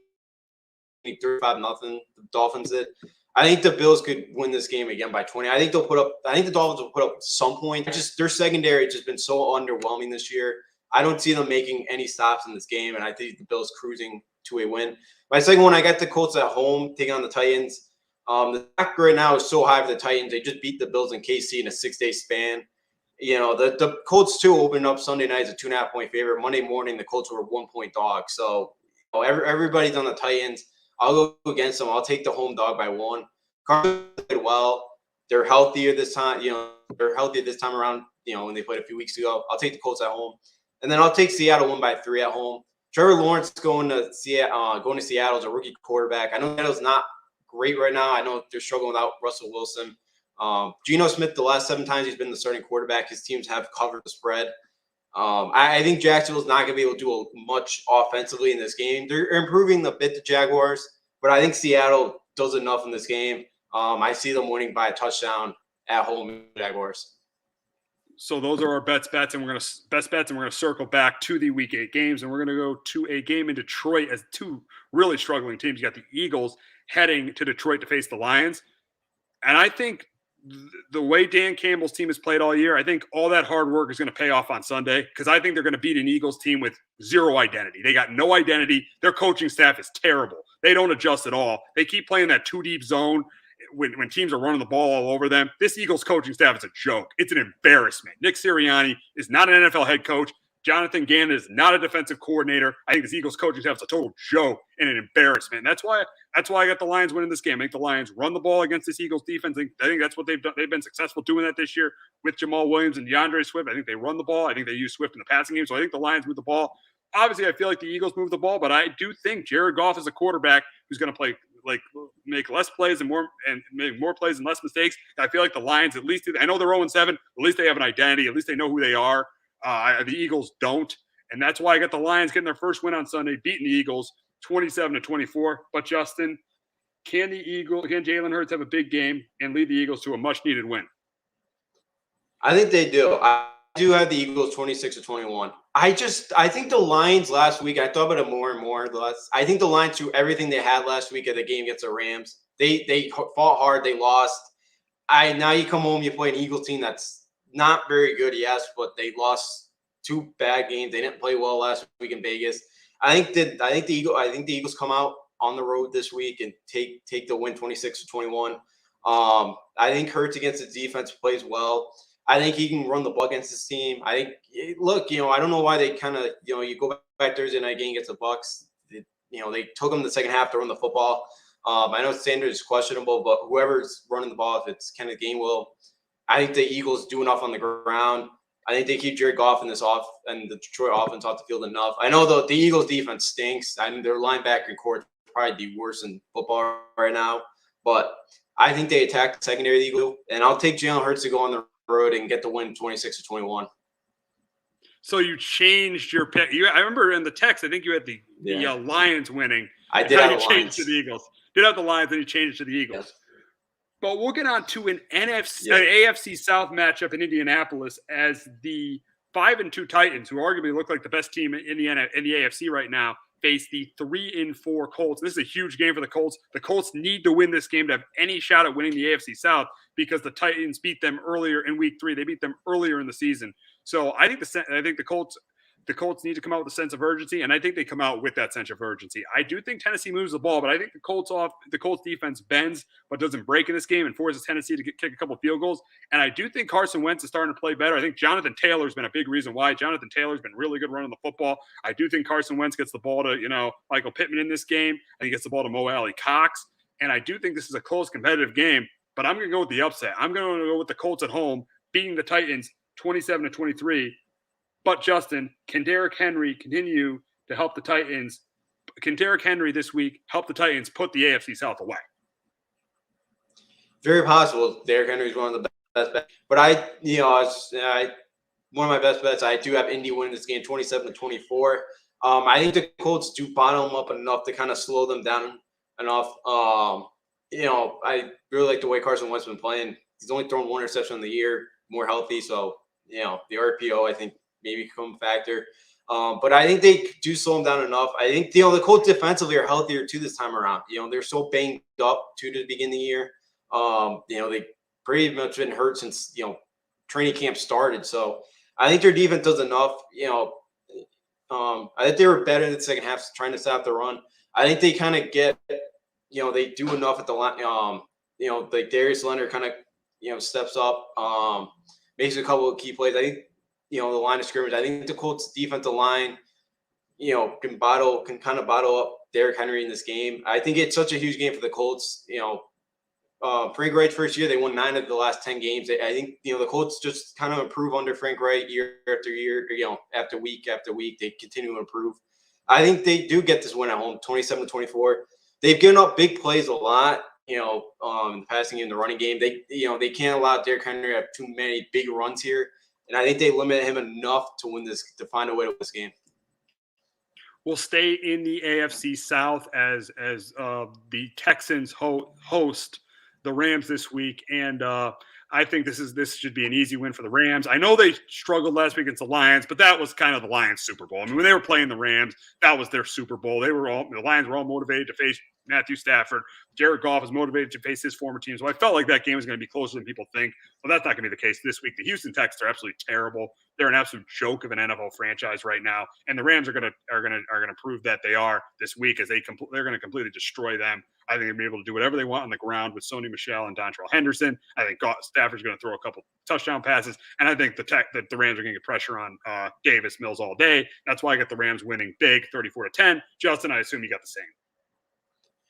35-0. The Dolphins did. I think the Bills could win this game again by 20. I think the Dolphins will put up some point. Their secondary has just been so underwhelming this year. I don't see them making any stops in this game, and I think the Bills cruising to a win. My second one, I got the Colts at home taking on the Titans. The stock right now is so high for the Titans. They just beat the Bills and KC in a 6-day span. The Colts too opened up Sunday night as a 2.5-point favorite. Monday morning, the Colts were a 1-point dog. So everybody's on the Titans. I'll go against them. I'll take the home dog by 1. Cardinals played well. They're healthier this time. They're healthier this time around. When they played a few weeks ago. I'll take the Colts at home, and then I'll take Seattle 1 by 3 at home. Trevor Lawrence going to Seattle as a rookie quarterback. I know Seattle's not great right now. I know they're struggling without Russell Wilson. Geno Smith, the last 7 times he's been the starting quarterback, his teams have covered the spread. I think Jacksonville's not going to be able to do much offensively in this game. They're improving a bit, the Jaguars, but I think Seattle does enough in this game. I see them winning by a touchdown at home, Jaguars. So those are our bets, and we're going to circle back to the Week 8 games, and we're going to go to a game in Detroit as 2 really struggling teams. You got the Eagles heading to Detroit to face the Lions, and I think the way Dan Campbell's team has played all year, I think all that hard work is going to pay off on Sunday, because I think they're going to beat an Eagles team with zero identity. They got no identity. Their coaching staff is terrible. They don't adjust at all. They keep playing that 2-deep zone when teams are running the ball all over them. This Eagles coaching staff is a joke. It's an embarrassment. Nick Sirianni is not an NFL head coach. Jonathan Gannon is not a defensive coordinator. I think this Eagles coaching staff is a total joke and an embarrassment. That's why I got the Lions winning this game. I think the Lions run the ball against this Eagles defense. I think that's what they've done. They've been successful doing that this year with Jamal Williams and DeAndre Swift. I think they run the ball. I think they use Swift in the passing game. So I think the Lions move the ball. Obviously, I feel like the Eagles move the ball, but I do think Jared Goff is a quarterback who's going to play make less plays and make more plays and less mistakes. I feel like the Lions, at least, I know they're 0-7. At least they have an identity. At least they know who they are. The Eagles don't. And that's why I got the Lions getting their first win on Sunday, beating the Eagles 27-24. But Justin, can Jalen Hurts have a big game and lead the Eagles to a much-needed win? I think they do. I do have the Eagles 26-21. I think the Lions last week, I thought about it more and more. I think the Lions threw everything they had last week at the game against the Rams. They fought hard. They lost. Now you come home, you play an Eagles team that's not very good, yes, but they lost 2 bad games. They didn't play well last week in Vegas. I think the Eagles come out on the road this week and take the win 26-21. I think Hurts against the defense plays well. I think he can run the ball against his team. I think, look, I don't know why they kind of, you go back Thursday night game against the Bucs. They took them the second half to run the football. I know Sanders is questionable, but whoever's running the ball, if it's Kenneth Gainwell, I think the Eagles do enough on the ground. I think they keep Jared Goff and the Detroit offense off the field enough. I know the Eagles defense stinks. I mean, their linebacker core is probably the worst in football right now. But I think they attack the secondary of the Eagles, and I'll take Jalen Hurts to go on the road and get the win 26-21. So you changed your pick. I remember in the text, I think you had the Lions winning. I did have the Lions. To the Eagles. Did have the Lions, and you changed it to the Eagles. Yes. But we'll get on to an AFC South matchup in Indianapolis as the 5-2 Titans, who arguably look like the best team in the AFC right now, face the 3-4 Colts. This is a huge game for the Colts. The Colts need to win this game to have any shot at winning the AFC South because the Titans beat them earlier in Week 3. They beat them earlier in the season. So I think the Colts need to come out with a sense of urgency, and I think they come out with that sense of urgency. I do think Tennessee moves the ball, but I think the Colts defense bends but doesn't break in this game and forces Tennessee to kick a couple field goals. And I do think Carson Wentz is starting to play better. I think Jonathan Taylor's been a big reason why. Jonathan Taylor's been really good running the football. I do think Carson Wentz gets the ball to, Michael Pittman in this game. I think he gets the ball to Mo Alley Cox. And I do think this is a close competitive game, but I'm going to go with the upset. I'm going to go with the Colts at home, beating the Titans 27-23. But, Justin, can Derrick Henry continue to help the Titans? Can Derrick Henry this week help the Titans put the AFC South away? Very possible. Derrick Henry is one of the best bets. But one of my best bets, I do have Indy winning this game 27-24. I think the Colts do bottom up enough to kind of slow them down enough. I really like the way Carson Wentz has been playing. He's only thrown 1 interception in the year, more healthy. So, the RPO, I think, maybe become a factor. But I think they do slow them down enough. I think, the Colts defensively are healthier too this time around. They're so banged up to the beginning of the year. They pretty much been hurt since, training camp started. So I think their defense does enough. I think they were better in the second half trying to stop the run. I think they kind of get, they do enough at the line. Like Darius Leonard kind of, steps up, makes a couple of key plays. I think, the line of scrimmage. I think the Colts defensive line, can kind of bottle up Derrick Henry in this game. I think it's such a huge game for the Colts. Frank Wright's first year, they won 9 of the last 10 games. I think, the Colts just kind of improve under Frank Wright year after year, after week after week. They continue to improve. I think they do get this win at home, 27-24. They've given up big plays a lot, in the passing game, the running game. They can't allow Derrick Henry to have too many big runs here. And I think they limit him enough to find a way to win this game. We'll stay in the AFC South as the Texans host the Rams this week, and I think this should be an easy win for the Rams. I know they struggled last week against the Lions, but that was kind of the Lions' Super Bowl. I mean, when they were playing the Rams, that was their Super Bowl. The Lions were all motivated to face Matthew Stafford. Jared Goff is motivated to face his former team. So I felt like that game was going to be closer than people think. But that's not going to be the case this week. The Houston Texans are absolutely terrible. They're an absolute joke of an NFL franchise right now. And the Rams are going to prove that they are this week as they're going to completely destroy them. I think they'll be able to do whatever they want on the ground with Sony Michel and Dontrell Henderson. I think Stafford's going to throw a couple touchdown passes. And I think the Rams are going to get pressure on Davis Mills all day. That's why I got the Rams winning big, 34-10. Justin, I assume you got the same.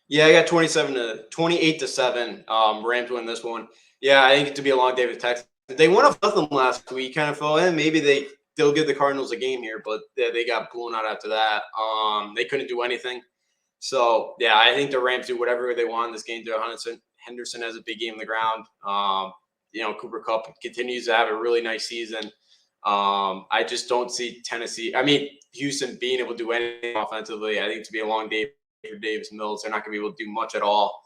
Yeah, I got 28-7. Rams win this one. Yeah, I think it to be a long day with Texans. They won off them last week. Kind of felt, maybe they'll give the Cardinals a game here, but they got blown out after that. They couldn't do anything. So yeah, I think the Rams do whatever they want in this game. Henderson has a big game on the ground. Cooper Kupp continues to have a really nice season. I just don't see Houston being able to do anything offensively. I think it's to be a long day for Davis Mills. They're not going to be able to do much at all.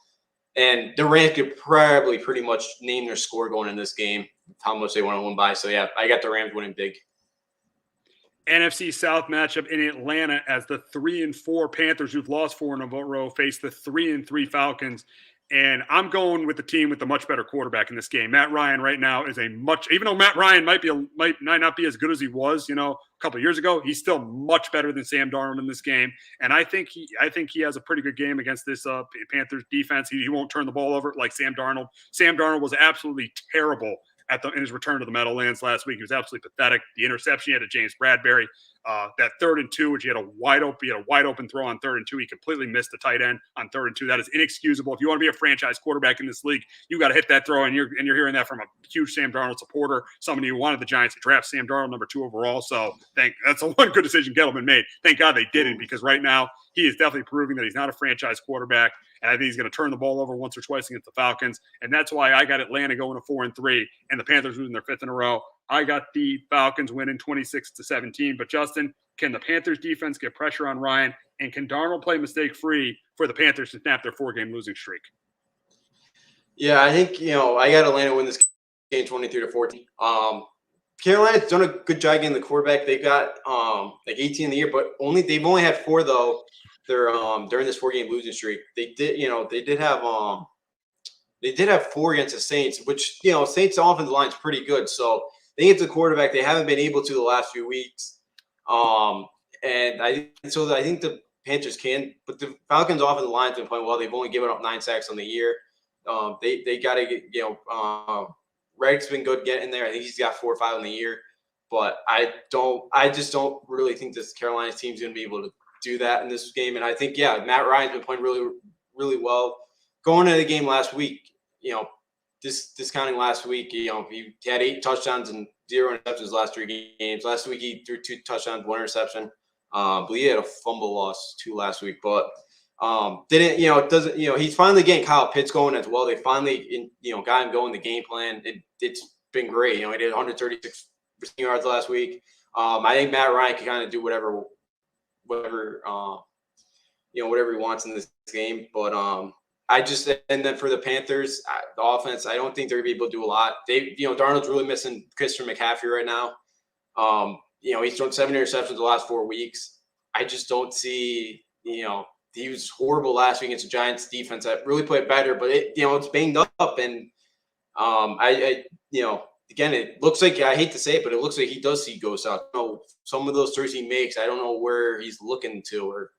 And the Rams could probably pretty much name their score going in this game, how much they want to win by. So yeah, I got the Rams winning big. NFC South matchup in Atlanta as the 3-4 Panthers, who've lost 4 in a row, face the 3-3 Falcons. And I'm going with the team with the much better quarterback in this game. Matt Ryan right now is even though Matt Ryan might not be as good as he was, a couple of years ago, he's still much better than Sam Darnold in this game. And I think he has a pretty good game against this Panthers defense. He won't turn the ball over like Sam Darnold. Sam Darnold was absolutely terrible in his return to the Meadowlands last week. He was absolutely pathetic. The interception he had to James Bradbury, that 3rd and 2, which he had a wide open throw on 3rd and 2. He completely missed the tight end on 3rd and 2. That is inexcusable. If you want to be a franchise quarterback in this league, you got to hit that throw. And you're hearing that from a huge Sam Darnold supporter, somebody who wanted the Giants to draft Sam Darnold number 2 overall. So that's the one good decision Gettleman made. Thank God they didn't, because right now he is definitely proving that he's not a franchise quarterback. And I think he's going to turn the ball over once or twice against the Falcons. And that's why I got Atlanta going to 4-3 and the Panthers losing their 5th in a row. I got the Falcons winning 26-17. But Justin, can the Panthers defense get pressure on Ryan? And can Darnold play mistake-free for the Panthers to snap their 4-game losing streak? Yeah, I think, I got Atlanta win this game 23-14. Carolina's done a good job getting the quarterback. They've got 18 in the year, but they've only had 4 though. They're during this 4-game losing streak. They did have 4 against the Saints, which Saints offensive line's pretty good. So they get the quarterback. They haven't been able to the last few weeks. And I think the Panthers can, but the Falcons offensive line's been playing well. They've only given up 9 sacks on the year. They got to get Reddick's been good getting there. I think he's got 4 or 5 on the year, but I just don't really think this Carolina team's going to be able to do that in this game. And I think, Matt Ryan's been playing really, really well. Going into the game last week, discounting last week, he had 8 touchdowns and 0 interceptions last 3 games. Last week he threw 2 touchdowns, 1 interception. I believe he had a fumble loss 2 last week, but he's finally getting Kyle Pitts going as well. They finally, got him going the game plan. It's been great. He did 136 yards last week. I think Matt Ryan can kind of do whatever he wants in this game. But and then for the Panthers, the offense, I don't think they're gonna be able to do a lot. Darnold's really missing Christian McCaffrey right now. He's thrown 7 interceptions the last 4 weeks. I just don't see, he was horrible last week against the Giants defense that really played better, but it's banged up. And again, it looks like, I hate to say it, but it looks like he does see ghosts out. Some of those throws he makes, I don't know where he's looking to, or,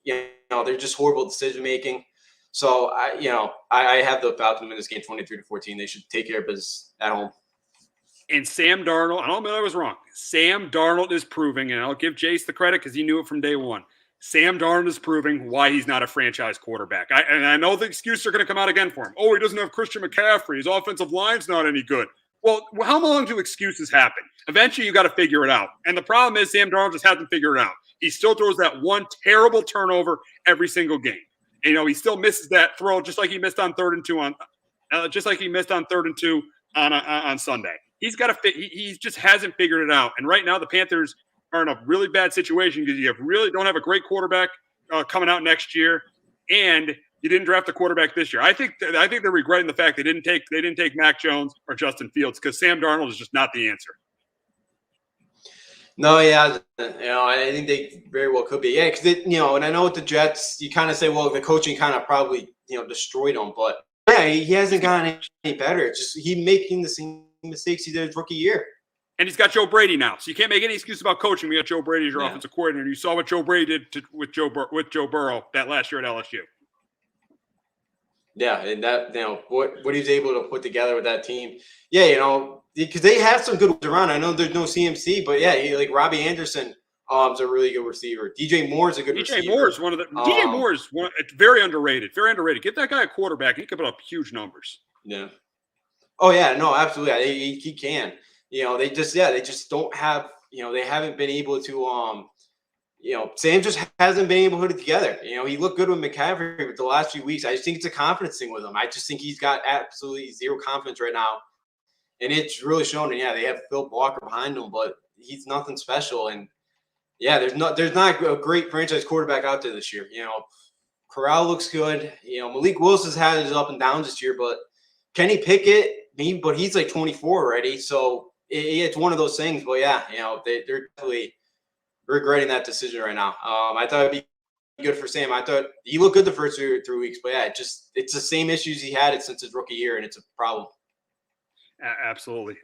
they're just horrible decision-making. So, I have the Falcons in this game 23-14. They should take care of business at home. And Sam Darnold, I don't know if I was wrong. Sam Darnold is proving, and I'll give Jace the credit because he knew it from day one. Sam Darnold is proving why he's not a franchise quarterback. I know the excuses are going to come out again for him. Oh, he doesn't have Christian McCaffrey. His offensive line's not any good. Well, how long do excuses happen? Eventually, you got to figure it out. And the problem is Sam Darnold just hasn't figured it out. He still throws that one terrible turnover every single game. He still misses that throw just like he missed on 3rd and 2 on Sunday. He's got to he just hasn't figured it out. And right now, the Panthers are in a really bad situation because you really don't have a great quarterback coming out next year, and you didn't draft a quarterback this year. I think they're regretting the fact they didn't take Mac Jones or Justin Fields because Sam Darnold is just not the answer. No, yeah, I think they very well could be. Yeah, because and I know with the Jets, you kind of say, well, the coaching kind of probably destroyed them, but yeah, he hasn't gotten any better. It's just he making the same mistakes he did his rookie year. And he's got Joe Brady now, so you can't make any excuse about coaching. We got Joe Brady as your offensive coordinator. You saw what Joe Brady did with Joe Burrow that last year at LSU. Yeah, and that what he was able to put together with that team. Yeah, because they have some good ones around. I know there's no CMC, but like Robbie Anderson is a really good receiver. DJ Moore is a good receiver. DJ Moore is very underrated. Very underrated. Get that guy a quarterback. He can put up huge numbers. Yeah. Oh yeah, no, absolutely. He can. They just don't have. They haven't been able to Sam just hasn't been able to put it together. He looked good with McCaffrey, but the last few weeks, I just think it's a confidence thing with him. I just think he's got absolutely zero confidence right now. And it's really shown. And, yeah, they have Phil Walker behind him, but he's nothing special. And, yeah, there's not a great franchise quarterback out there this year. Corral looks good. Malik Willis has had his up and downs this year, but Kenny Pickett, but he's like 24 already. So it's one of those things. But, yeah, they're definitely regretting that decision right now. I thought it'd be good for Sam. I thought he looked good the first 3 weeks, but, yeah, it's the same issues he had since his rookie year, and it's a problem. Absolutely.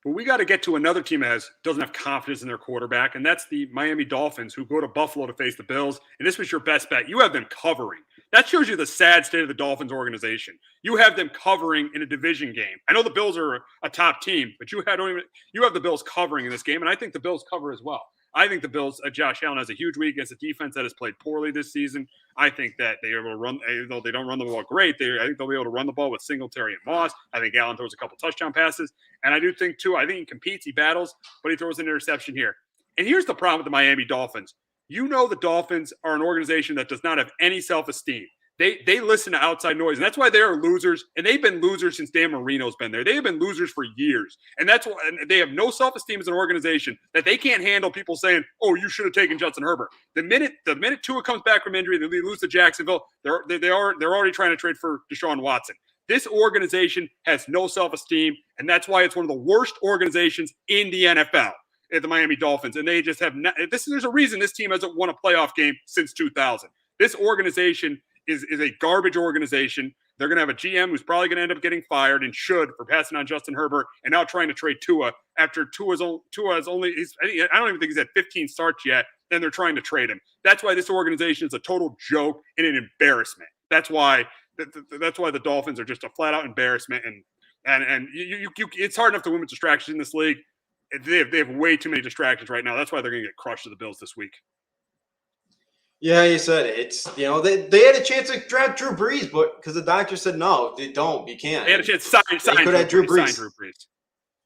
But we got to get to another team that doesn't have confidence in their quarterback, and that's the Miami Dolphins, who go to Buffalo to face the Bills. And this was your best bet. You have them covering. That shows you the sad state of the Dolphins organization. You have them covering in a division game. I know the Bills are a top team, but you have the Bills covering in this game, and I think the Bills cover as well. I think the Bills, Josh Allen has a huge week against a defense that has played poorly this season. I think that they are able to run, though they don't run the ball great. I think they'll be able to run the ball with Singletary and Moss. I think Allen throws a couple touchdown passes. And I do think, too, I think he competes, he battles, but he throws an interception here. And here's the problem with the Miami Dolphins. The Dolphins are an organization that does not have any self-esteem. They listen to outside noise, and that's why they are losers, and they've been losers since Dan Marino's been there. They have been losers for years, and that's why they have no self-esteem as an organization that they can't handle people saying, "Oh, you should have taken Justin Herbert." The minute Tua comes back from injury, they lose to Jacksonville. They're already trying to trade for Deshaun Watson. This organization has no self-esteem, and that's why it's one of the worst organizations in the NFL. The Miami Dolphins, and they just have there's a reason this team hasn't won a playoff game since 2000. This organization is a garbage organization. They're going to have a GM who's probably going to end up getting fired and should for passing on Justin Herbert and now trying to trade Tua after Tua has only I don't even think he's at 15 starts yet. Then they're trying to trade him. That's why this organization is a total joke and an embarrassment. That's why the Dolphins are just a flat out embarrassment. And you it's hard enough to win with distractions in this league. They have way too many distractions right now. That's why they're going to get crushed to the Bills this week. Yeah, you said it. It's they had a chance to draft Drew Brees, but because the doctor said no, they don't. You can't. They had a chance to sign Drew Brees.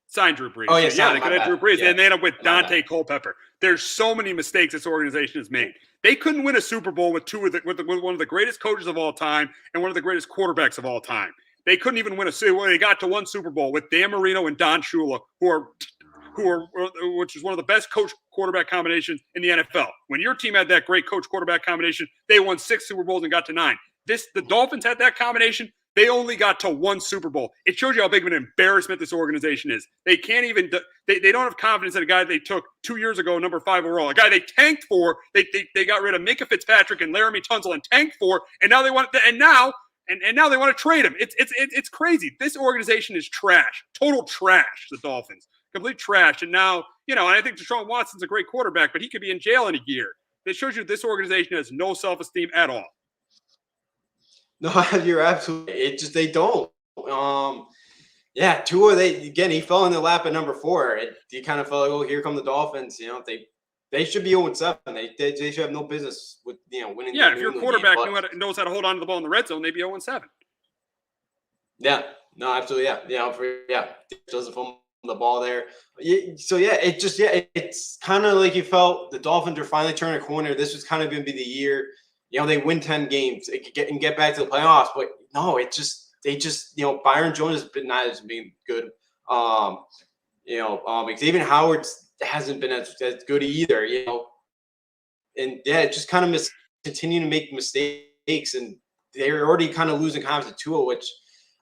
Sign Drew Brees. Oh, yeah, they could have Drew Brees, and they end up with Dante Culpepper. There's so many mistakes this organization has made. They couldn't win a Super Bowl with one of the greatest coaches of all time and one of the greatest quarterbacks of all time. They couldn't even win a Super Bowl. They got to one Super Bowl with Dan Marino and Don Shula, which is one of the best coach quarterback combinations in the NFL. When your team had that great coach quarterback combination, they won 6 Super Bowls and got to 9. The Dolphins had that combination. They only got to 1 Super Bowl. It shows you how big of an embarrassment this organization is. They can't even they don't have confidence in a guy they took 2 years ago, number 5 overall, a guy they tanked for. They got rid of Minka Fitzpatrick and Laramie Tunsil and tanked for, and now they want now they want to trade him. It's crazy. This organization is trash, total trash. The Dolphins. Complete trash. And now, and I think Deshaun Watson's a great quarterback, but he could be in jail in a year. It shows you this organization has no self-esteem at all. No, you're absolutely. They don't. Tua. He fell in the lap at number 4. You kind of felt like, oh, here come the Dolphins. They should be 0-7. They should have no business with winning. Yeah, if your quarterback knows how to hold on to the ball in the red zone, they'd be 0-7. Yeah. No, absolutely. Yeah. Doesn't fumble the ball there. It's kind of like you felt the Dolphins are finally turning a corner. This was kind of going to be the year. They win 10 games and get back to the playoffs. But no, Byron Jones has been good. Xavier Howard hasn't been as good either. And it just kind of continue to make mistakes, and they're already kind of losing confidence to Tua, which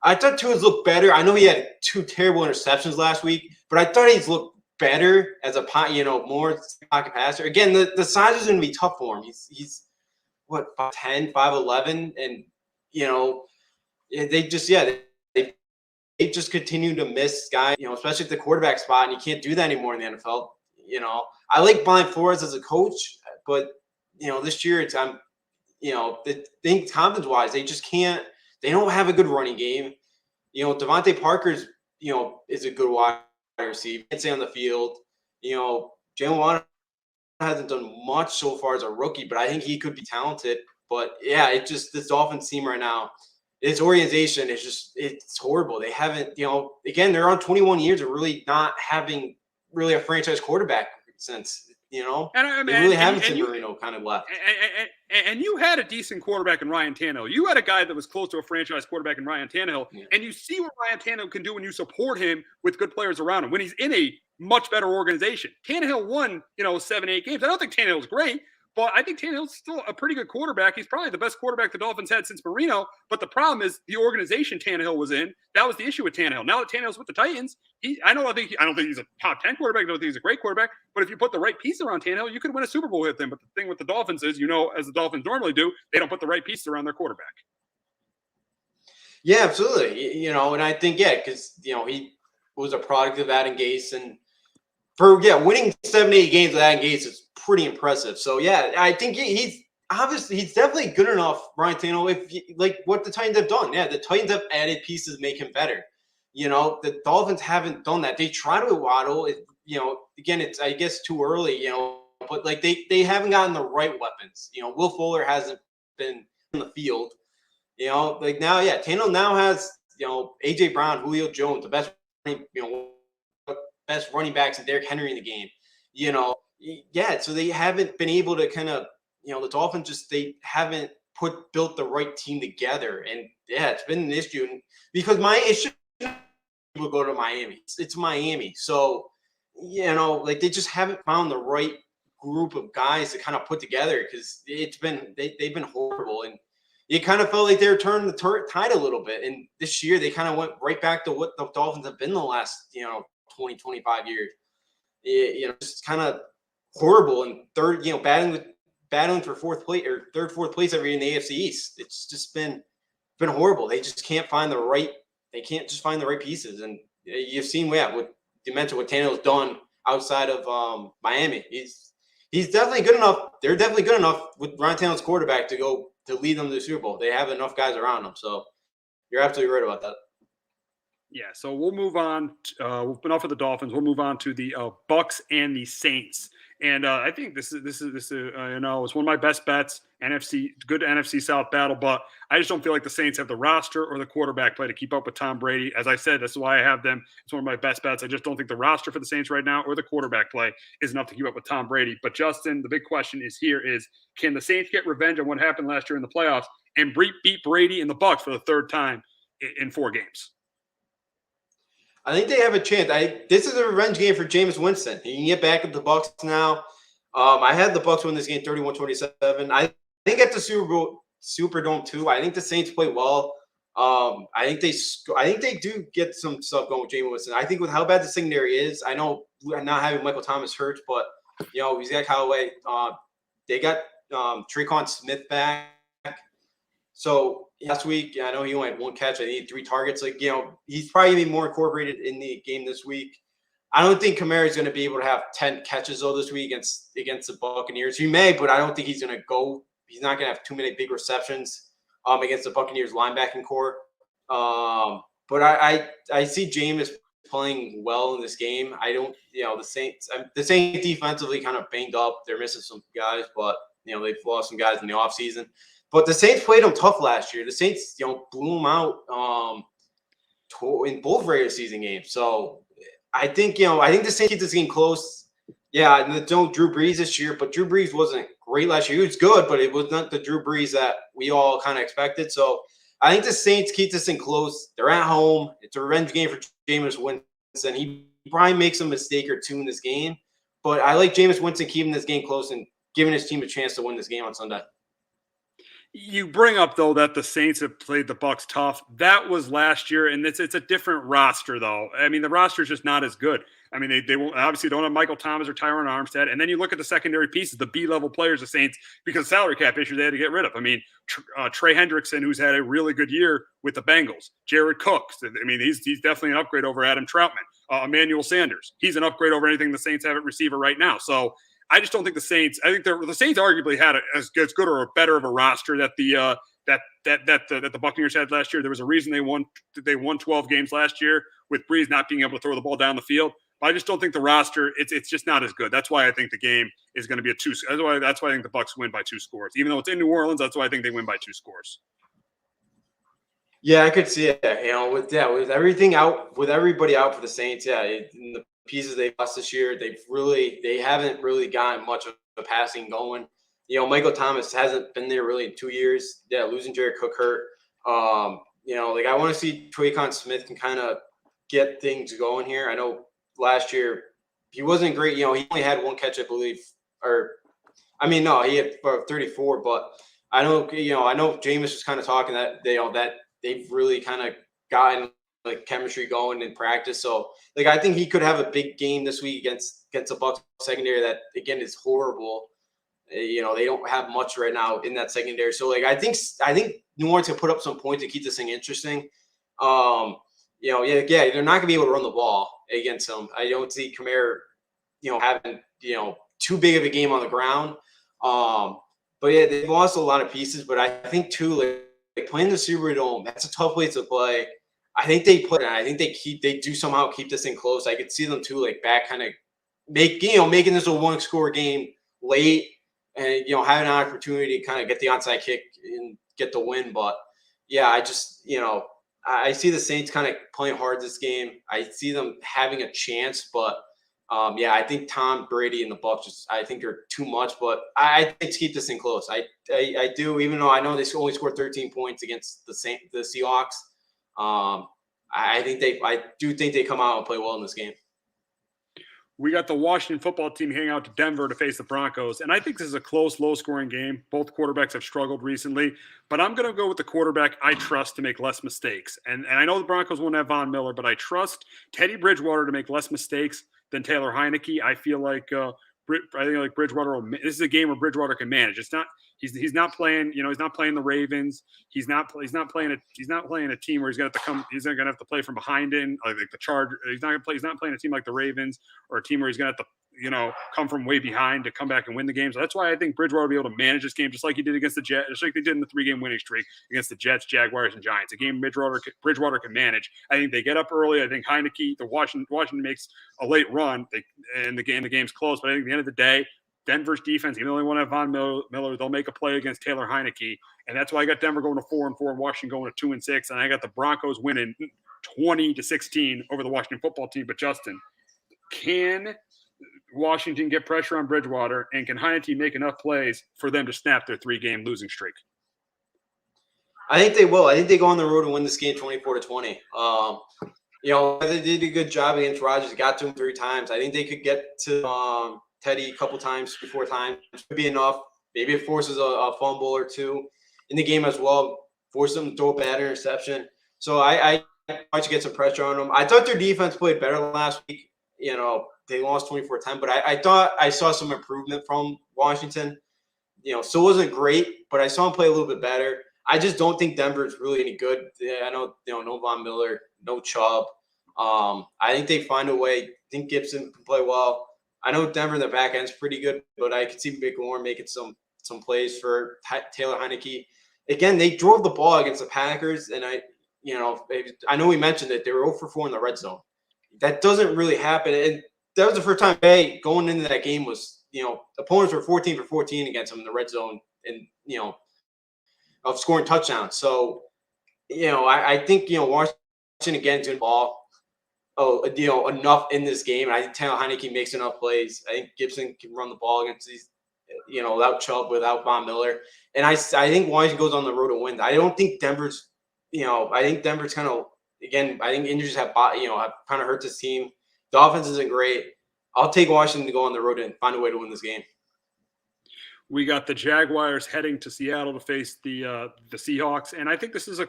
I thought Tua's looked better. I know he had 2 terrible interceptions last week, but I thought he's looked better as a more pocket passer. Again, the size is going to be tough for him. He's what, 5'10", 5'11", and they just continue to miss guys, especially at the quarterback spot, and you can't do that anymore in the NFL. I like Brian Flores as a coach, but this year confidence wise, they just can't. They don't have a good running game. Devontae Parker's, is a good wide receiver. Can't stay on the field. Jalen Waddle hasn't done much so far as a rookie, but I think he could be talented. But yeah, this Dolphins team right now, its organization is it's horrible. They haven't, again, they're on 21 years of really not having really a franchise quarterback since You know, And I mean, they really haven't and seen you, Marino kind of left. and you had a decent quarterback in Ryan Tannehill. You had a guy that was close to a franchise quarterback in Ryan Tannehill, and you see what Ryan Tannehill can do when you support him with good players around him. When he's in a much better organization, Tannehill won 7-8 games. I don't think Tannehill's great, but I think Tannehill's still a pretty good quarterback. He's probably the best quarterback the Dolphins had since Marino. But the problem is the organization Tannehill was in. That was the issue with Tannehill. Now that Tannehill's with the Titans, I don't think he's a top 10 quarterback. I don't think he's a great quarterback. But if you put the right piece around Tannehill, you could win a Super Bowl with him. But the thing with the Dolphins is, as the Dolphins normally do, they don't put the right piece around their quarterback. Yeah, absolutely. And I think, because, he was a product of Adam Gase, and winning 7-8 games with Adam Gase is pretty impressive. So, I think he's definitely good enough, Ryan Tannehill, like what the Titans have done. Yeah, the Titans have added pieces to make him better. The Dolphins haven't done that. They try to waddle. Again, it's, I guess, too early, but like they haven't gotten the right weapons. Will Fuller hasn't been in the field. Like now, Tannehill now has, A.J. Brown, Julio Jones, the best, best running backs, and Derrick Henry in the game. So they haven't been able to kind of, the Dolphins they haven't built the right team together. And it's been an issue because my issue will go to Miami. It's Miami. So, like they just haven't found the right group of guys to kind of put together because they've been horrible. And it kind of felt like they were turning the tide a little bit. And this year they kind of went right back to what the Dolphins have been the last, 20, 25 years. It's kind of horrible. And third, battling for fourth place every year in the AFC East. It's just been horrible. They just can't find the right pieces. And you've seen what you mentioned what Tannehill's done outside of Miami. He's definitely good enough. They're definitely good enough with Ryan Tannehill's quarterback to lead them to the Super Bowl. They have enough guys around them. So you're absolutely right about that. Yeah, so we'll move on. Enough of the Dolphins. We'll move on to the Bucs and the Saints. And I think this is it's one of my best bets. Good NFC South battle, but I just don't feel like the Saints have the roster or the quarterback play to keep up with Tom Brady. As I said, that's why I have them. It's one of my best bets. I just don't think the roster for the Saints right now or the quarterback play is enough to keep up with Tom Brady. But Justin, the big question is can the Saints get revenge on what happened last year in the playoffs and beat Brady and the Bucs for the third time in 4 games? I think they have a chance. This is a revenge game for Jameis Winston. He can get back at the Bucs now. I had the Bucs win this game 31-27. I think at the Superdome too. I think the Saints play well. I think they do get some stuff going with Jameis Winston. I think with how bad the secondary is, I know we're not having Michael Thomas hurt, but he's got Callaway. They got Tre'Quan Smith back. So last week, I know he only had 1 catch. I think 3 targets. He's probably going to be more incorporated in the game this week. I don't think Kamara is going to be able to have 10 catches though this week against the Buccaneers. He may, but I don't think he's going to go. He's not going to have too many big receptions against the Buccaneers linebacking core. But I see Jameis playing well in this game. I don't, the Saints defensively kind of banged up. They're missing some guys, but they've lost some guys in the offseason. But the Saints played them tough last year. The Saints, blew them out in both regular season games. So I think the Saints keep this game close. Yeah, and Drew Brees this year, but Drew Brees wasn't great last year. He was good, but it was not the Drew Brees that we all kind of expected. So I think the Saints keep this thing close. They're at home. It's a revenge game for Jameis Winston. He probably makes a mistake or two in this game, but I like Jameis Winston keeping this game close and giving his team a chance to win this game on Sunday. You bring up, though, that the Saints have played the Bucs tough. That was last year, and it's a different roster, though. I mean, the roster is just not as good. I mean, they obviously don't have Michael Thomas or Tyron Armstead. And then you look at the secondary pieces, the B-level players of Saints, because of salary cap issue they had to get rid of. I mean, Trey Hendrickson, who's had a really good year with the Bengals. Jared Cook. I mean, he's definitely an upgrade over Adam Troutman. Emmanuel Sanders. He's an upgrade over anything the Saints have at receiver right now. So I just don't think the Saints. I think the Saints arguably had as good or better of a roster that the Buccaneers had last year. There was a reason they won 12 games last year with Brees not being able to throw the ball down the field. But I just don't think the roster. It's just not as good. That's why I think the game is going to be a 2. That's why I think the Bucs win by 2 scores. Even though it's in New Orleans, that's why I think they win by 2 scores. Yeah, I could see it. With everything out, with everybody out for the Saints, in the pieces they've lost this year, they haven't really gotten much of the passing going. You know, Michael Thomas hasn't been there really in 2 years. Yeah, losing Jared Cook hurt. You know, like I want to see Traquan Smith can kind of get things going here. I know last year he wasn't great. You know, he only had one catch, I believe, no, he had 34. But I know Jameis was kind of talking that that they've really kind of gotten like chemistry going in practice. So like I think he could have a big game this week against the Bucs secondary that again is horrible. You know, they don't have much right now in that secondary. So like I think New Orleans can put up some points to keep this thing interesting. You know, they're not gonna be able to run the ball against them. I don't see Kamara, having, too big of a game on the ground. But yeah, they've lost a lot of pieces, but I think too, like playing the Superdome, that's a tough place to play. I think they do somehow keep this thing close. I could see them too, like back kind of making this a one-score game late and, having an opportunity to kind of get the onside kick and get the win. But yeah, I see the Saints kind of playing hard this game. I see them having a chance, but I think Tom Brady and the Bucs I think are too much, but I think to keep this thing close. I do, even though I know they only scored 13 points against the Seahawks. I do think they come out and play well in this game. We got the Washington football team heading out to Denver to face the Broncos, and I think this is a close, low-scoring game. Both quarterbacks have struggled recently, but I'm going to go with the quarterback I trust to make less mistakes. And I know the Broncos won't have Von Miller, but I trust Teddy Bridgewater to make less mistakes than Taylor Heineke. I feel like Bridgewater. This is a game where Bridgewater can manage. It's not. He's not playing. He's not playing the Ravens. He's not playing a team where he's going to come. He's going to have to play from behind in like the Chargers. He's not playing a team like the Ravens or a team where he's going to have to come from way behind to come back and win the game. So that's why I think Bridgewater will be able to manage this game just like he did against the Jets, just like they did in the 3-game winning streak against the Jets, Jaguars, and Giants. A game Bridgewater can manage. I think they get up early. I think Heineke, Washington makes a late run, and the game's close. But I think at the end of the day, Denver's defense, even though they want to have Von Miller, they'll make a play against Taylor Heineke. And that's why I got Denver going to 4-4 and Washington going to 2-6. And I got the Broncos winning 20-16 over the Washington football team. But Justin, can Washington get pressure on Bridgewater, and can Heineke make enough plays for them to snap their 3-game losing streak? I think they will. I think they go on the road and win this game 24-20. They did a good job against Rodgers. Got to him 3 times. I think they could get to Teddy a couple times, 3-4 times. Could be enough. Maybe it forces a fumble or 2 in the game as well. Force them to throw a bad interception. So I want to get some pressure on them. I thought their defense played better last week. They lost 24-10, but I thought I saw some improvement from Washington. Still wasn't great, but I saw them play a little bit better. I just don't think Denver's really any good. I know, no Von Miller, no Chubb. I think they find a way. I think Gibson can play well. I know Denver in the back end's pretty good, but I could see McLaurin making some plays for Taylor Heineke. Again, they drove the ball against the Packers, and I know we mentioned that they were 0-4 in the red zone. That doesn't really happen, and that was the first time going into that game was, opponents were 14-14 against them in the red zone and, of scoring touchdowns. So, I think, Washington again doing the ball, enough in this game. And I think Taylor Heineke makes enough plays. I think Gibson can run the ball against these, without Chubb, without Von Miller. And I think Washington goes on the road to win. I don't think Denver's, I think Denver's kind of, again, I think injuries have kind of hurt this team. The offense isn't great. I'll take Washington to go on the road and find a way to win this game. We got the Jaguars heading to Seattle to face the Seahawks, and I think this is a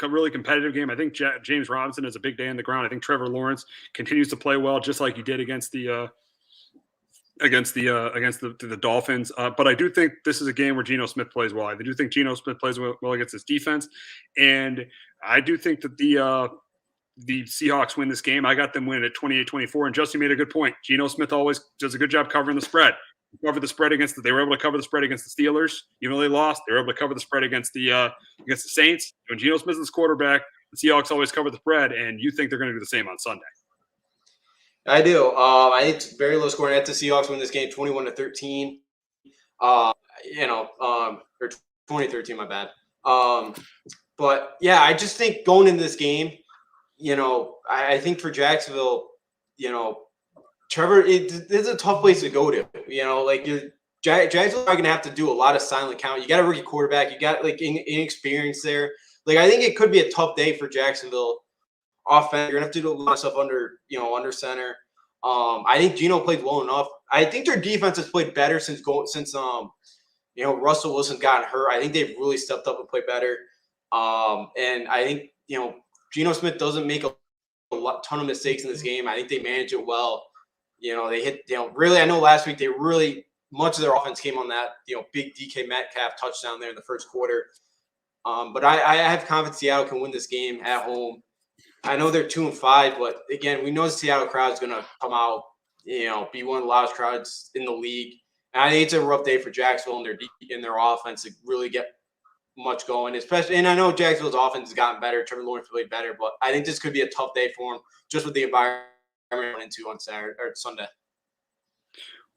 really competitive game. I think James Robinson has a big day on the ground. I think Trevor Lawrence continues to play well, just like he did against the Dolphins. But I do think this is a game where Geno Smith plays well. I do think Geno Smith plays well against his defense, and I do think that the Seahawks win this game. I got them winning at 28-24, and Justin made a good point. Geno Smith always does a good job covering the spread. They were able to cover the spread against the Steelers. Even though they lost, they were able to cover the spread against the Saints. When Geno Smith is quarterback, the Seahawks always cover the spread, and you think they're going to do the same on Sunday. I do. I think it's very low scoring. I have the Seahawks win this game 21-13. Or 2013, my bad. But yeah, I just think going into this game, I think for Jacksonville, Trevor, it's a tough place to go to. You know, like Jacksonville are going to have to do a lot of silent count. You got a rookie quarterback. You got like inexperience there. Like I think it could be a tough day for Jacksonville offense. You're going to have to do a lot of stuff under center. I think Geno played well enough. I think their defense has played better since Russell Wilson got hurt. I think they've really stepped up and played better. And I think Geno Smith doesn't make a ton of mistakes in this game. I think they manage it well. They hit, really, I know last week much of their offense came on that, big DK Metcalf touchdown there in the first quarter. But I have confidence Seattle can win this game at home. I know they're 2-5, but again, we know the Seattle crowd is going to come out, be one of the loudest crowds in the league. And I think it's a rough day for Jacksonville and their offense to really get much going, especially. And I know Jacksonville's offense has gotten better. Trevor Lawrence played better, but I think this could be a tough day for him just with the environment we're into on Saturday or Sunday.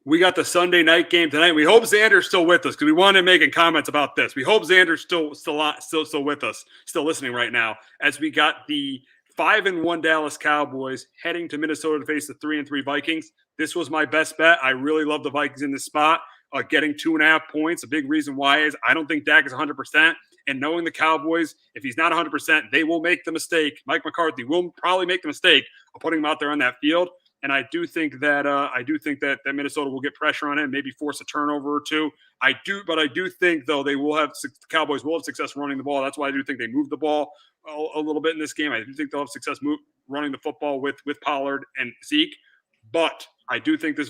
We got the Sunday night game tonight. We hope Xander's still with us because we wanted to make comments about this. We hope Xander's still with us, still listening right now, as we got the 5-1 Dallas Cowboys heading to Minnesota to face the 3-3 Vikings. This was my best bet. I really love the Vikings in this spot. Getting 2.5 points. A big reason why is I don't think Dak is 100%. And knowing the Cowboys, if he's not 100%, they will make the mistake. Mike McCarthy will probably make the mistake of putting him out there on that field. And I do think that Minnesota will get pressure on him, maybe force a turnover or two. But I do think though the Cowboys will have success running the ball. That's why I do think they move the ball a little bit in this game. I do think they'll have success running the football with Pollard and Zeke. But I do think this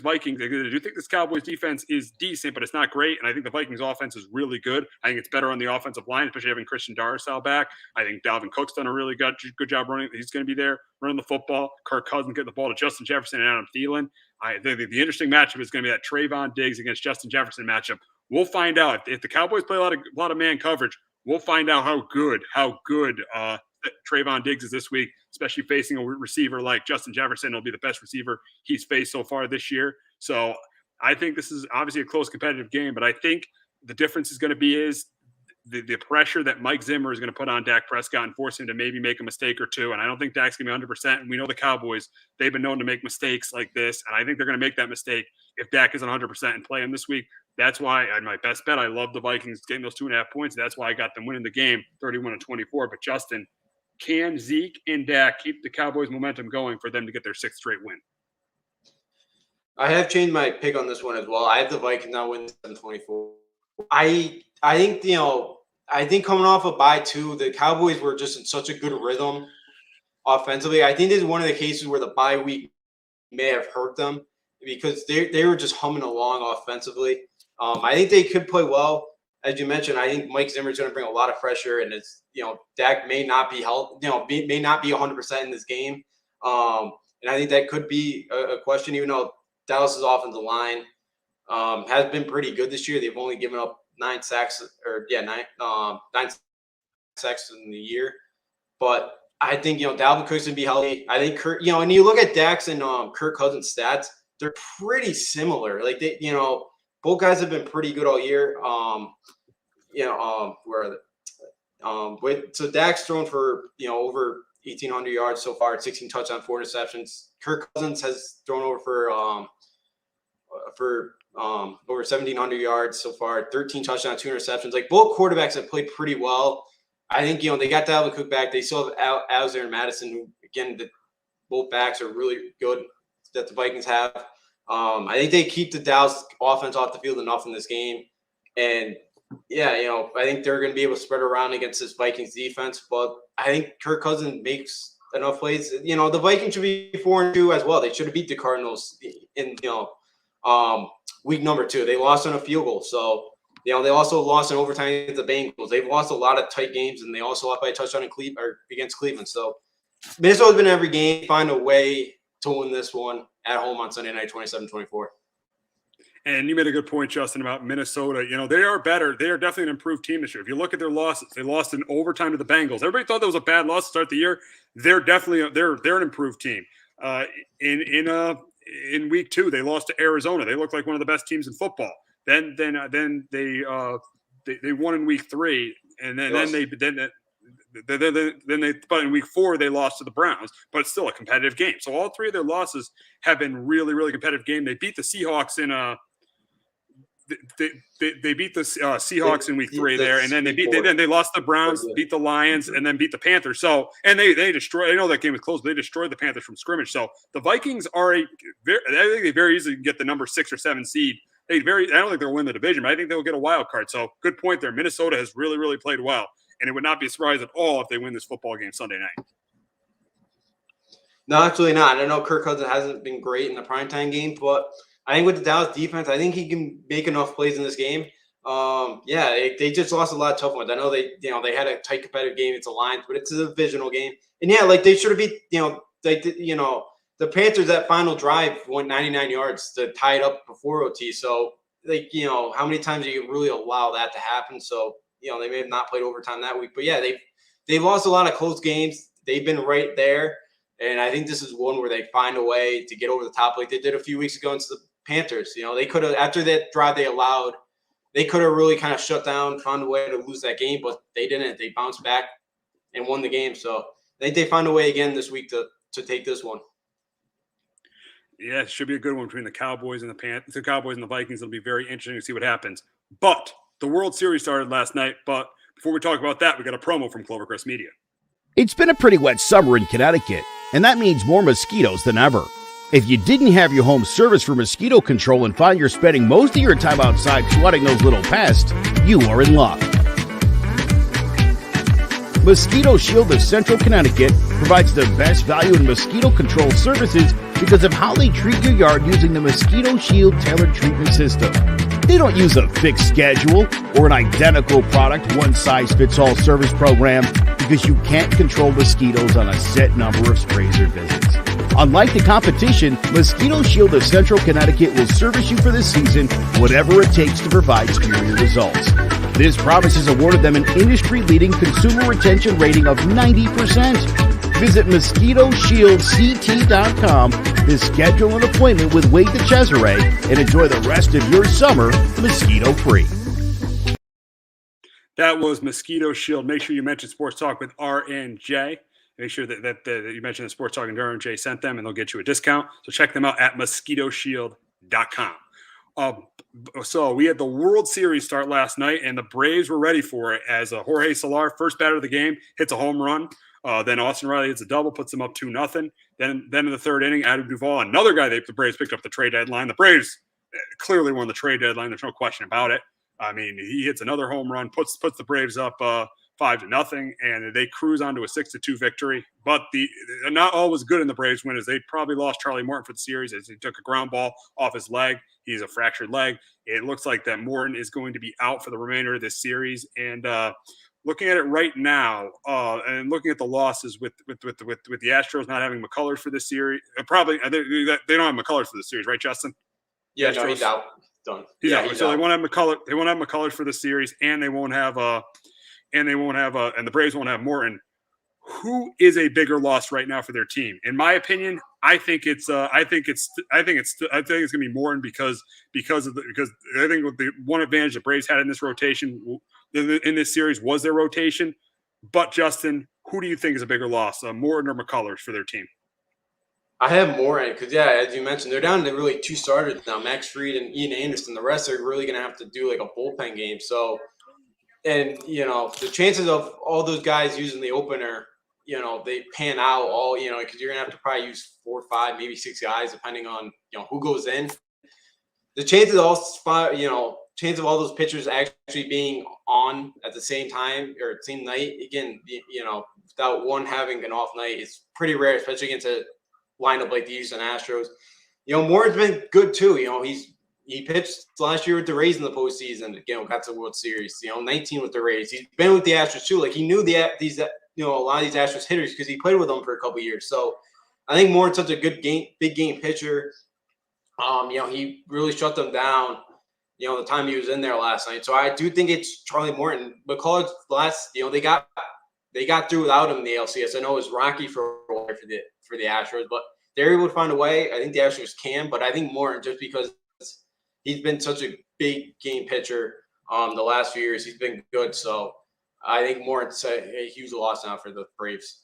Cowboys defense is decent, but it's not great. And I think the Vikings offense is really good. I think it's better on the offensive line, especially having Christian Darrisaw back. I think Dalvin Cook's done a really good job running. He's going to be there running the football. Kirk Cousins getting the ball to Justin Jefferson and Adam Thielen. I think the interesting matchup is going to be that Trayvon Diggs against Justin Jefferson matchup. We'll find out if the Cowboys play a lot of man coverage. We'll find out how good Trayvon Diggs is this week, especially facing a receiver like Justin Jefferson. He'll be the best receiver he's faced so far this year. So I think this is obviously a close competitive game, but I think the difference is going to be the pressure that Mike Zimmer is going to put on Dak Prescott and force him to maybe make a mistake or two. And I don't think Dak's going to be 100%. And we know the Cowboys, they've been known to make mistakes like this. And I think they're going to make that mistake if Dak isn't 100% and play him this week. That's why my best bet, I love the Vikings getting those 2.5 points. That's why I got them winning the game 31-24. But Justin, can Zeke and Dak keep the Cowboys' momentum going for them to get their 6th straight win? I have changed my pick on this one as well. I have the Vikings now win 7-24. I think coming off a bye too, the Cowboys were just in such a good rhythm offensively. I think this is one of the cases where the bye week may have hurt them because they were just humming along offensively. I think they could play well. As you mentioned, I think Mike Zimmer is going to bring a lot of pressure, and Dak may not be may not be 100% in this game. And I think that could be a question, even though Dallas's offensive line has been pretty good this year. They've only given up 9 sacks in the year. But I think, Dalvin Cook's going to be healthy. I think and you look at Dak's and Kirk Cousins' stats, they're pretty similar. Like both guys have been pretty good all year. Where are they? So Dak's thrown for over 1,800 yards so far, 16 touchdowns, 4 interceptions. Kirk Cousins has thrown over for over 1,700 yards so far, 13 touchdowns, 2 interceptions. Like both quarterbacks have played pretty well. I think they got Dalvin Cook back. They still have Alexander and Madison, who again both backs are really good that the Vikings have. I think they keep the Dallas offense off the field enough in this game. And, I think they're going to be able to spread around against this Vikings defense. But I think Kirk Cousins makes enough plays. The Vikings should be 4-2 as well. They should have beat the Cardinals in, week number 2. They lost on a field goal. So, they also lost in overtime against the Bengals. They've lost a lot of tight games, and they also lost by a touchdown against Cleveland. So, Minnesota's been in every game, find a way to win this one at home on Sunday night, 27-24. And you made a good point, Justin, about Minnesota. They are better. They are definitely an improved team this year. If you look at their losses, they lost in overtime to the Bengals. Everybody thought that was a bad loss to start the year. They're definitely they're an improved team. In week 2, they lost to Arizona. They looked like one of the best teams in football. Then they won in week 3, and then But in week 4 they lost to the Browns, but it's still a competitive game. So all 3 of their losses have been really, really competitive game. They beat the Seahawks in they beat the Seahawks in week 3 there, and then they lost the Browns, beat the Lions, and then beat the Panthers. So and they destroyed. I know that game was close, but they destroyed the Panthers from scrimmage. So the Vikings are I think they very easily get the number 6 or 7 seed. I don't think they'll win the division, but I think they'll get a wild card. So good point there. Minnesota has really, really played well, and it would not be a surprise at all if they win this football game Sunday night. No, absolutely not. I know Kirk Cousins hasn't been great in the primetime game, but I think with the Dallas defense, I think he can make enough plays in this game. They just lost a lot of tough ones. I know they had a tight competitive game. It's a Lions, but it's a divisional game. And they should have beat, the Panthers, that final drive went 99 yards to tie it up before OT. So, how many times do you really allow that to happen? So, they may have not played overtime that week. But, yeah, they've lost a lot of close games. They've been right there. And I think this is one where they find a way to get over the top like they did a few weeks ago against the Panthers. They could have, after that drive they allowed, they could have really kind of shut down, found a way to lose that game, but they didn't. They bounced back and won the game. So, I think they find a way again this week to take this one. Yeah, it should be a good one between the Cowboys and the Cowboys and the Vikings. It'll be very interesting to see what happens. But the World Series started last night. But before we talk about that, we got a promo from Clovercrest Media. It's been a pretty wet summer in Connecticut, and that means more mosquitoes than ever. If you didn't have your home service for mosquito control and find you're spending most of your time outside swatting those little pests, you are in luck. Mosquito Shield of Central Connecticut provides the best value in mosquito control services because of how they treat your yard using the Mosquito Shield Tailored Treatment System. They don't use a fixed schedule or an identical product, one-size-fits-all service program because you can't control mosquitoes on a set number of sprays or visits. Unlike the competition, Mosquito Shield of Central Connecticut will service you for the season, whatever it takes to provide superior results. This promise has awarded them an industry-leading consumer retention rating of 90%. Visit MosquitoShieldCT.com to schedule an appointment with Wade DeCesare and enjoy the rest of your summer mosquito-free. That was Mosquito Shield. Make sure you mention Sports Talk with RNJ. Make sure that you mention the Sports Talk and RNJ sent them, and they'll get you a discount. So check them out at MosquitoShield.com. So we had the World Series start last night, and the Braves were ready for it as Jorge Soler, first batter of the game, hits a home run. Then Austin Riley hits a double, puts them up 2-0. Then in the third inning, Adam Duvall, another guy the Braves picked up the trade deadline. The Braves clearly won the trade deadline. There's no question about it. I mean, he hits another home run, puts the Braves up 5-0, and they cruise on to a 6-2 victory. But not all was good in the Braves win, as they probably lost Charlie Morton for the series as he took a ground ball off his leg. He's a fractured leg. It looks like that Morton is going to be out for the remainder of this series. And looking at it right now, and looking at the losses with the Astros not having McCullers for this series, probably they don't have McCullers for this series, right, Justin? Yeah, no, he's out. Done. He's out. So they won't have McCullers. They won't have McCullers for the series, and they won't have and the Braves won't have Morton. Who is a bigger loss right now for their team? In my opinion, I think it's going to be Morton because I think the one advantage the Braves had in this rotation in this series was their rotation. But Justin, who do you think is a bigger loss, Morton or McCullers for their team? I have Morton because, yeah, as you mentioned, they're down to really 2 starters now, Max Fried and Ian Anderson. The rest are really going to have to do like a bullpen game. So, and, the chances of all those guys using the opener, they pan out all, because you're going to have to probably use 4 or 5, maybe 6 guys, depending on, who goes in. The chances of all those pitchers actually being on at the same time or same night, again, without one having an off night, is pretty rare, especially against a lineup like the Houston Astros. Morton's been good too. He pitched last year with the Rays in the postseason. Got to the World Series. 19 with the Rays. He's been with the Astros too. Like he knew a lot of these Astros hitters because he played with them for a couple of years. So I think Morton's such a good big game pitcher. He really shut them down. The time he was in there last night. So I do think it's Charlie Morton. McCullers they got through without him in the LCS. I know it was rocky for the Astros, but they're able to find a way. I think the Astros can, but I think Morton, just because he's been such a big game pitcher the last few years, he's been good. So I think more it's a huge loss now for the Braves.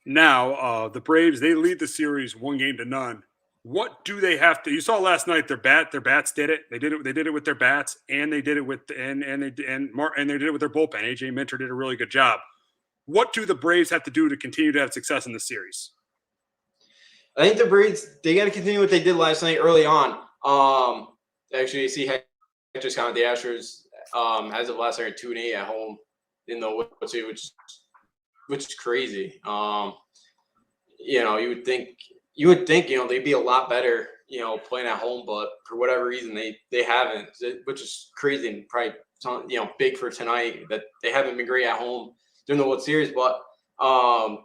Now, the Braves, they lead the series 1-0. What do they have to? You saw last night their bats did it. They did it with their bats, and they did it with and they did it with their bullpen. AJ Minter did a really good job. What do the Braves have to do to continue to have success in the series? I think the Braves, they got to continue what they did last night early on. Actually, you see Hector's comment, the Astros, as of last night, 2-8 at home in the World Series, which is crazy. You would think, they'd be a lot better, playing at home, but for whatever reason, they haven't, which is crazy and probably, big for tonight that they haven't been great at home during the World Series. But, I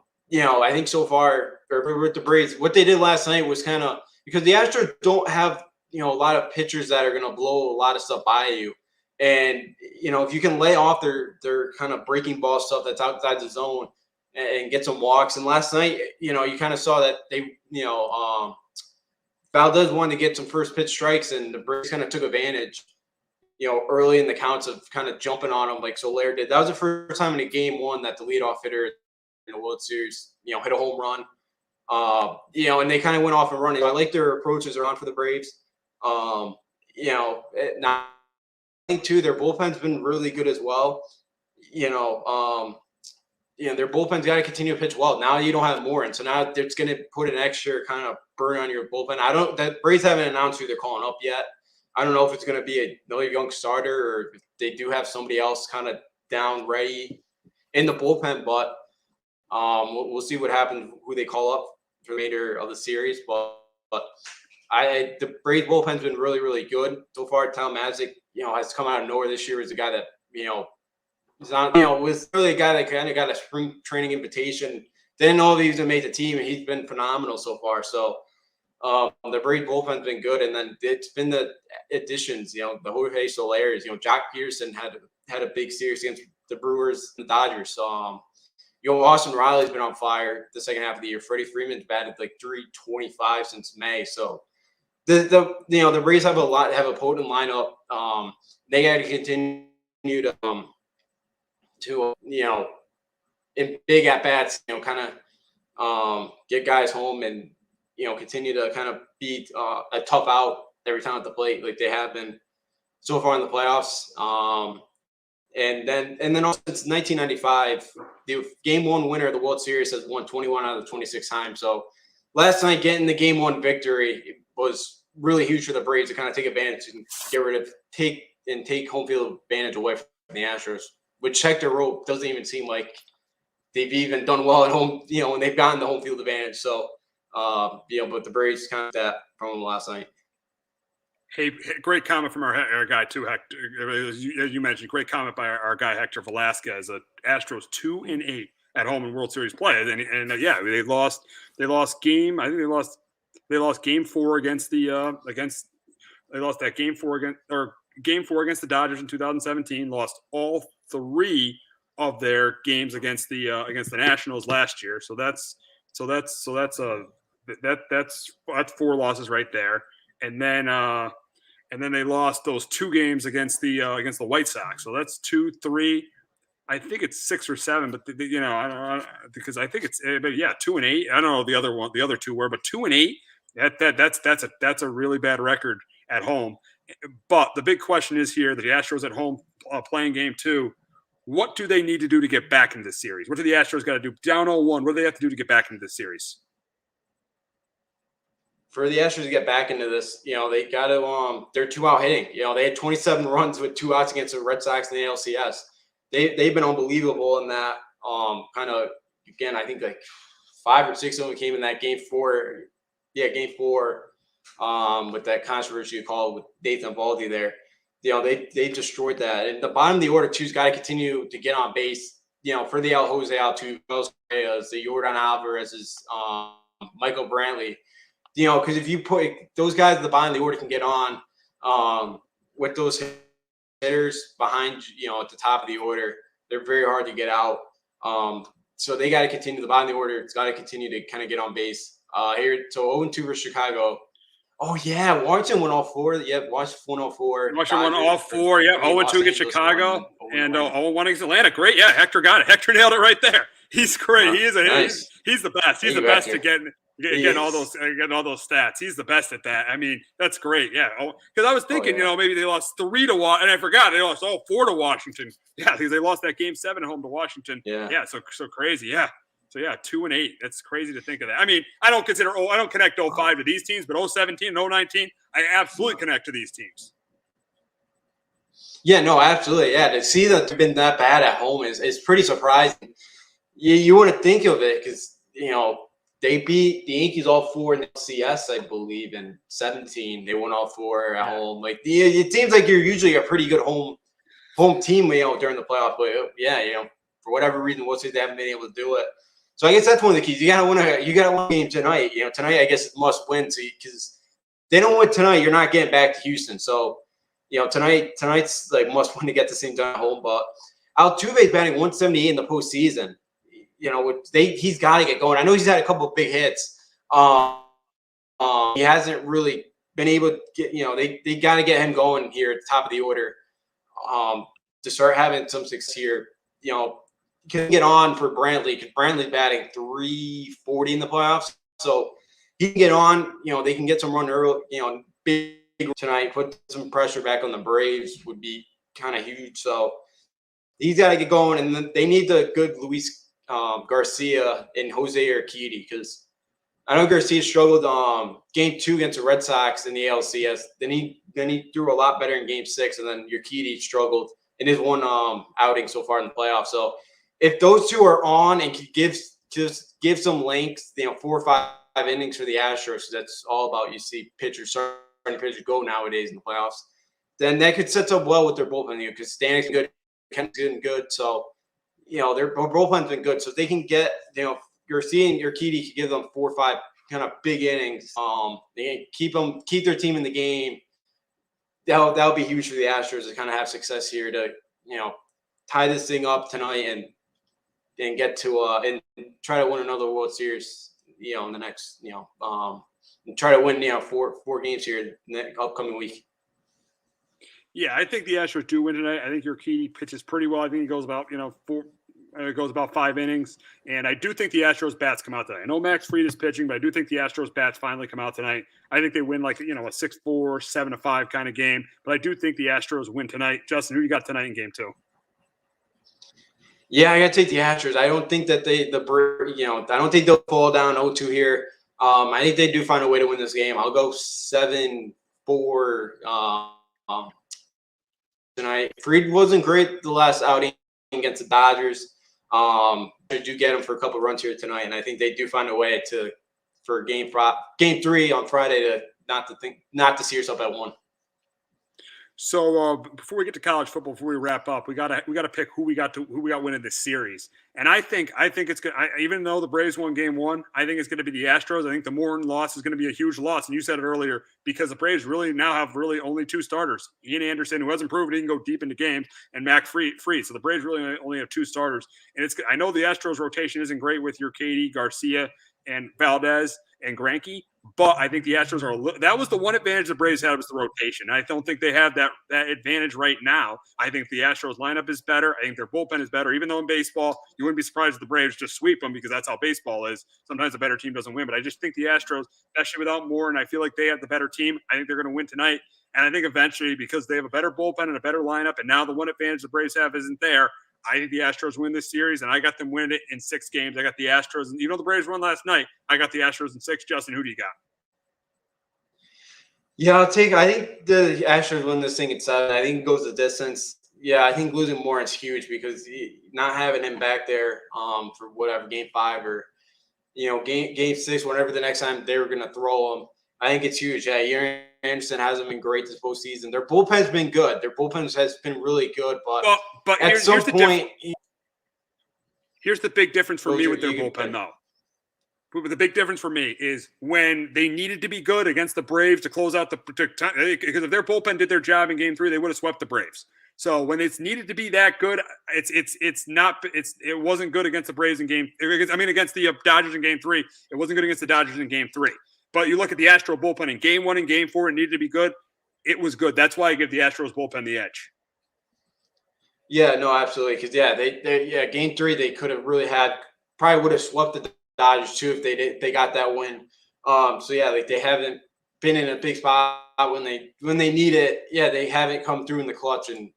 think so far with the Braves, what they did last night was kind of because the Astros don't have, a lot of pitchers that are going to blow a lot of stuff by you. And, if you can lay off their kind of breaking ball stuff that's outside the zone and get some walks. And last night, you kind of saw that they, Valdez wanted to get some first pitch strikes, and the Braves kind of took advantage, early in the counts of kind of jumping on them like Soler did. That was the first time in a game one that the leadoff hitter in the World Series, hit a home run. And they kind of went off and running. I like their approaches around for the Braves. Now I think too, their bullpen's been really good as well. Their bullpen's got to continue to pitch well. Now you don't have Morin, so now it's going to put an extra kind of burn on your bullpen. The Braves haven't announced who they're calling up yet. I don't know if it's going to be another young starter or if they do have somebody else kind of down ready in the bullpen, but we'll see what happens, who they call up for the remainder of the series. But the Braves bullpen's been really, really good so far. Tom Mazick, has come out of nowhere this year as a guy that, he's on, was really a guy that kind of got a spring training invitation. Didn't know if he was going to make the team, and he's been phenomenal so far. So the Braves bullpen's been good, and then it's been the additions, the Jorge Solers, Jock Peterson had a big series against the Brewers and the Dodgers. So, Austin Riley's been on fire the second half of the year. Freddie Freeman's batted like .325 since May. So the Braves have a potent lineup. They got to continue to in big at bats, kind of get guys home and continue to kind of be a tough out every time at the plate like they have been so far in the playoffs. And then also since 1995, the game one winner of the World Series has won 21 out of the 26 times. So last night getting the game one victory was really huge for the Braves to kind of take advantage and take home field advantage away from the Astros, which Hector wrote doesn't even seem like they've even done well at home, when they've gotten the home field advantage. So, but the Braves kind of that from them last night. Hey, great comment from our guy too, Hector. As you mentioned, great comment by our guy Hector Velasquez. Astros 2-8 at home in World Series play, and they lost game. I think they lost game 4 against the game 4 against the Dodgers in 2017. Lost all 3 of their games against the Nationals last year. So that's 4 losses right there. And then they lost those 2 games against the White Sox. So that's 2, 3. I think it's 6 or 7, but I don't because I think it's 2-8. I don't know the other 2 were, but 2-8. That's a really bad record at home. But the big question is here: the Astros at home playing game 2. What do they need to do to get back into the series? What do the Astros got to do? Down 0-1. What do they have to do to get back into the series? For the Astros to get back into this, they got to they're 2-out hitting. They had 27 runs with 2 outs against the Red Sox in the ALCS. They've been unbelievable in that. Kind of again, I think like 5 or 6 of them came in that game 4. Yeah, game 4. With that controversy call with Nathan Eovaldi there. They destroyed that. And the bottom of the order too's got to continue to get on base. For the Jose Altuve, the Jordan Alvarez, Michael Brantley. Because if you put those guys at the bottom of the order can get on with those hitters behind, at the top of the order, they're very hard to get out. So they got to continue the bottom of the order. It's got to continue to kind of get on base. So 0-2 for Chicago. Oh yeah, Washington won all four. Yep, Washington won all four. Washington won Dodgers, all four. Yeah, I mean, 0-2 Los against Angeles Chicago won, and Atlanta. 0-1 against Atlanta. Great. Yeah, Hector got it. Hector nailed it right there. He's great. He is Nice. he's the best. He's the Thank you, best Hector. at getting all those stats. He's the best at that. I mean, that's great. Yeah. Because I was thinking, yeah. maybe they lost 3 to Washington, and I forgot they lost 4 to Washington. Yeah, because they lost that game 7 at home to Washington. Yeah. Yeah. So crazy. Yeah. So yeah, 2-8. That's crazy to think of that. I mean, I don't connect 05 to these teams, but 017 and 019, I absolutely connect to these teams. Yeah, no, absolutely. Yeah, to see that they've been that bad at home is pretty surprising. You want to think of it because they beat the Yankees all 4 in the CS, I believe, in 17. They won all 4 at home. Like it seems like you're usually a pretty good home team, during the playoffs. But yeah, for whatever reason, we'll see they haven't been able to do it. So I guess that's one of the keys. You gotta win a game tonight. Tonight I guess it's must win. So because they don't win tonight, you're not getting back to Houston. So tonight's like must win to get the same time at home. But Altuve's batting 178 in the postseason. He's got to get going. I know he's had a couple of big hits. He hasn't really been able to get. They got to get him going here at the top of the order to start having some success here. Can get on for Brantley because Brantley's batting 340 in the playoffs, so he can get on. They can get some run early. Big tonight, put some pressure back on the Braves would be kind of huge. So he's got to get going, and then they need the good Luis Garcia and Jose Urquidy because I know Garcia struggled game 2 against the Red Sox in the ALCS. Then he threw a lot better in game 6, and then Urquidy struggled in his one outing so far in the playoffs. So if those two are on and can give some length, 4 or 5 innings for the Astros, that's all about you see starting pitchers go nowadays in the playoffs. Then that could set up well with their bullpen because Stanek's good, Kent's good, so their bullpen's been good. So if they can get Garcia and Urquidy could give them 4 or 5 kind of big innings. They can keep their team in the game. That'll be huge for the Astros to kind of have success here to tie this thing up tonight and get to and try to win another World Series in the next and try to win 4 games here in the upcoming week. Yeah, I think the Astros do win tonight. I think Urquidy pitches pretty well. I think he goes about goes about 5 innings, and I do think the Astros bats come out tonight. I know Max Fried is pitching, but I do think the Astros bats finally come out tonight. I think they win like a 6-4, 7-5 kind of game, but I do think the Astros win tonight. Justin, who you got tonight in game 2? Yeah, I got to take the Astros. I don't think that I don't think they'll fall down 0-2 here. I think they do find a way to win this game. I'll go 7-4 tonight. Fried wasn't great the last outing against the Dodgers. They do get him for a couple runs here tonight, and I think they do find a way for game 3 on Friday to not to see yourself at 1. So before we get to college football, before we wrap up, we gotta pick who we got winning this series. And I think it's good. Even though the Braves won game 1, I think it's going to be the Astros. I think the Morton loss is going to be a huge loss. And you said it earlier because the Braves really now have really only 2 starters: Ian Anderson, who hasn't proven he can go deep into games, and Max Fried. So the Braves really only have 2 starters. And I know the Astros rotation isn't great with Urquidy, Garcia, and Valdez and Greinke. But I think the Astros that was the one advantage the Braves had was the rotation. I don't think they have that advantage right now. I think the Astros lineup is better. I think their bullpen is better. Even though in baseball, you wouldn't be surprised if the Braves just sweep them because that's how baseball is. Sometimes a better team doesn't win. But I just think the Astros, especially without Moore, and I feel like they have the better team. I think they're going to win tonight. And I think eventually, because they have a better bullpen and a better lineup, and now the one advantage the Braves have isn't there, I think the Astros win this series, and I got them winning it in 6 games. I got the Astros. And the Braves won last night. I got the Astros in 6. Justin, who do you got? Yeah, I think the Astros win this thing in 7. I think it goes the distance. Yeah, I think losing Moore is huge because not having him back there for whatever game 5 or game 6, whenever the next time they were going to throw him, I think it's huge. Yeah, Ian Anderson hasn't been great this postseason. Their bullpen's been good. Their bullpen has been really good, but at some point, here's the big difference for me with their bullpen, though. But the big difference for me is when they needed to be good against the Braves to close out because if their bullpen did their job in game 3, they would have swept the Braves. So when it's needed to be that good, it wasn't good against the Braves in against the Dodgers in game 3. It wasn't good against the Dodgers in game 3. But you look at the Astro bullpen in game 1 and game 4, it needed to be good. It was good. That's why I give the Astros bullpen the edge. Yeah, no, absolutely. Because they game 3 they could have really probably would have swept the Dodgers too if they got that win. They haven't been in a big spot when they need it. Yeah, they haven't come through in the clutch, and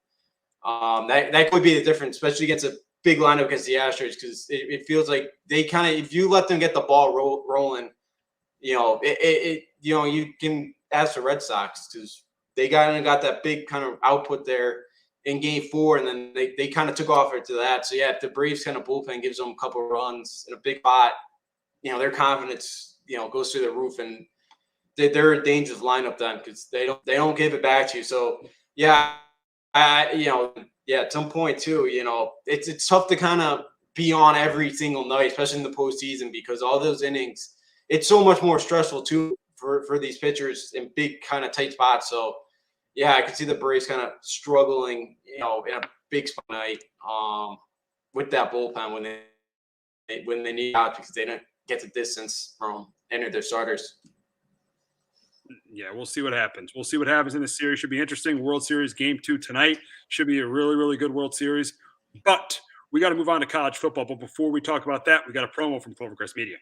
that could be the difference, especially against a big lineup against the Astros, because it feels like they kind of, if you let them get the ball rolling, you can ask the Red Sox, because they got that big kind of output there in game 4, and then they kind of took off after that. So yeah, if the Braves kind of bullpen gives them a couple of runs in a big spot, their confidence, goes through the roof, and they're a dangerous lineup then, because they don't give it back to you. So yeah, at some point too, it's tough to kind of be on every single night, especially in the postseason, because all those innings, it's so much more stressful too for these pitchers in big kind of tight spots. So yeah, I could see the Braves kind of struggling, in a big spot night with that bullpen when they need out, because they don't get the distance from any of their starters. Yeah, we'll see what happens. We'll see what happens in this series. Should be interesting. World Series game 2 tonight. Should be a really, really good World Series. But we got to move on to college football. But before we talk about that, we got a promo from Clovercrest Media.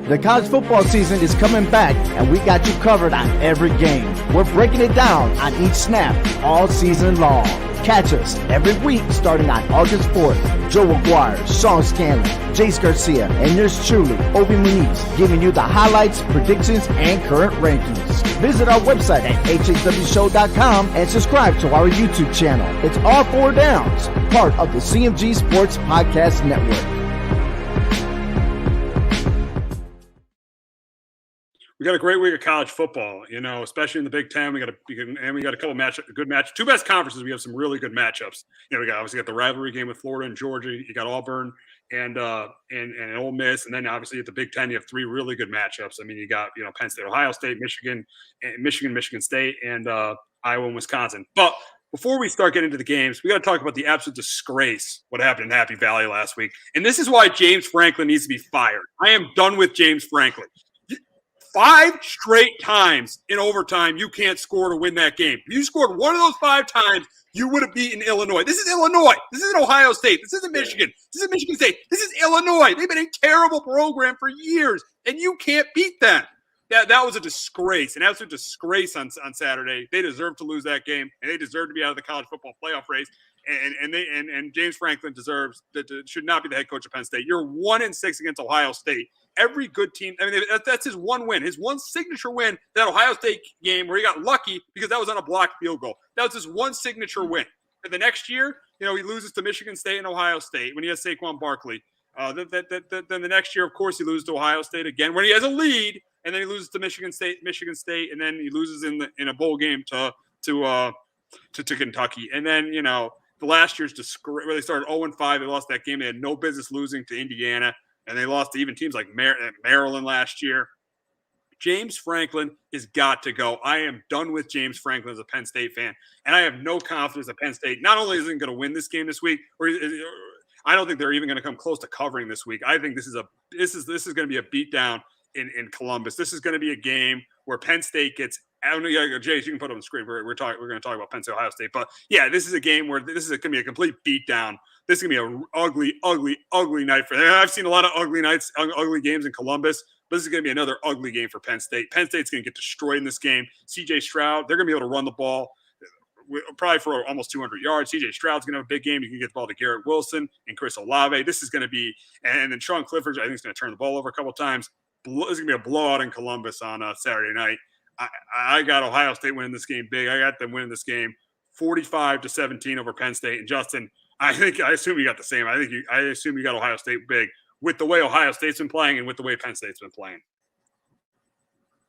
The college football season is coming back, and we got you covered on every game. We're breaking it down on each snap all season long. Catch us every week starting on August 4th. Joe Aguirre, Sean Scanlon, Jace Garcia, and yours truly, Obi Muniz, giving you the highlights, predictions, and current rankings. Visit our website at hhwshow.com and subscribe to our YouTube channel. It's All Four Downs, part of the CMG Sports Podcast Network. We got a great week of college football, especially in the Big Ten. We got a couple good match. Two best conferences. We have some really good matchups. We got the rivalry game with Florida and Georgia. You got Auburn and Ole Miss, and then obviously at the Big Ten you have 3 really good matchups. I mean, you got Penn State, Ohio State, Michigan State, and Iowa and Wisconsin. But before we start getting into the games, we got to talk about the absolute disgrace what happened in Happy Valley last week, and this is why James Franklin needs to be fired. I am done with James Franklin. 5 straight times in overtime, you can't score to win that game. If you scored one of those 5 times, you would have beaten Illinois. This is Illinois. This isn't Ohio State. This isn't Michigan. This is Michigan State. This is Illinois. They've been a terrible program for years, and you can't beat them. That was a disgrace, an absolute disgrace on Saturday. They deserve to lose that game, and they deserve to be out of the college football playoff race. And James Franklin should not be the head coach of Penn State. You're 1-6 against Ohio State. Every good team, I mean, that's his one win. His one signature win, that Ohio State game where he got lucky because that was on a blocked field goal. That was his one signature win. And the next year, he loses to Michigan State and Ohio State when he has Saquon Barkley. Then the next year, of course, he loses to Ohio State again when he has a lead, and then he loses to Michigan State, and then he loses in a bowl game to Kentucky. And then, the last year's disgrace, where they started 0-5, they lost that game. They had no business losing to Indiana. And they lost to even teams like Maryland last year. James Franklin has got to go. I am done with James Franklin as a Penn State fan. And I have no confidence that Penn State not only isn't going to win this game this week, or I don't think they're even going to come close to covering this week. I think this is going to be a beatdown in Columbus. This is going to be a game where Penn State gets – I don't know, Jace, you can put it on the screen. We're going to talk about Penn State, Ohio State. But, yeah, this is a game where this is going to be a complete beatdown. This is going to be an ugly, ugly, ugly night for them. I've seen a lot of ugly nights, ugly games in Columbus, but this is going to be another ugly game for Penn State. Penn State's going to get destroyed in this game. C.J. Stroud, they're going to be able to run the ball probably for almost 200 yards. C.J. Stroud's going to have a big game. You can get the ball to Garrett Wilson and Chris Olave. This is going to be – and then Sean Clifford, I think, is going to turn the ball over a couple of times. This is going to be a blowout in Columbus on Saturday night. I got Ohio State winning this game big. I got them winning this game 45-17 over Penn State. And Justin, I assume you got the same. I assume you got Ohio State big with the way Ohio State's been playing and with the way Penn State's been playing.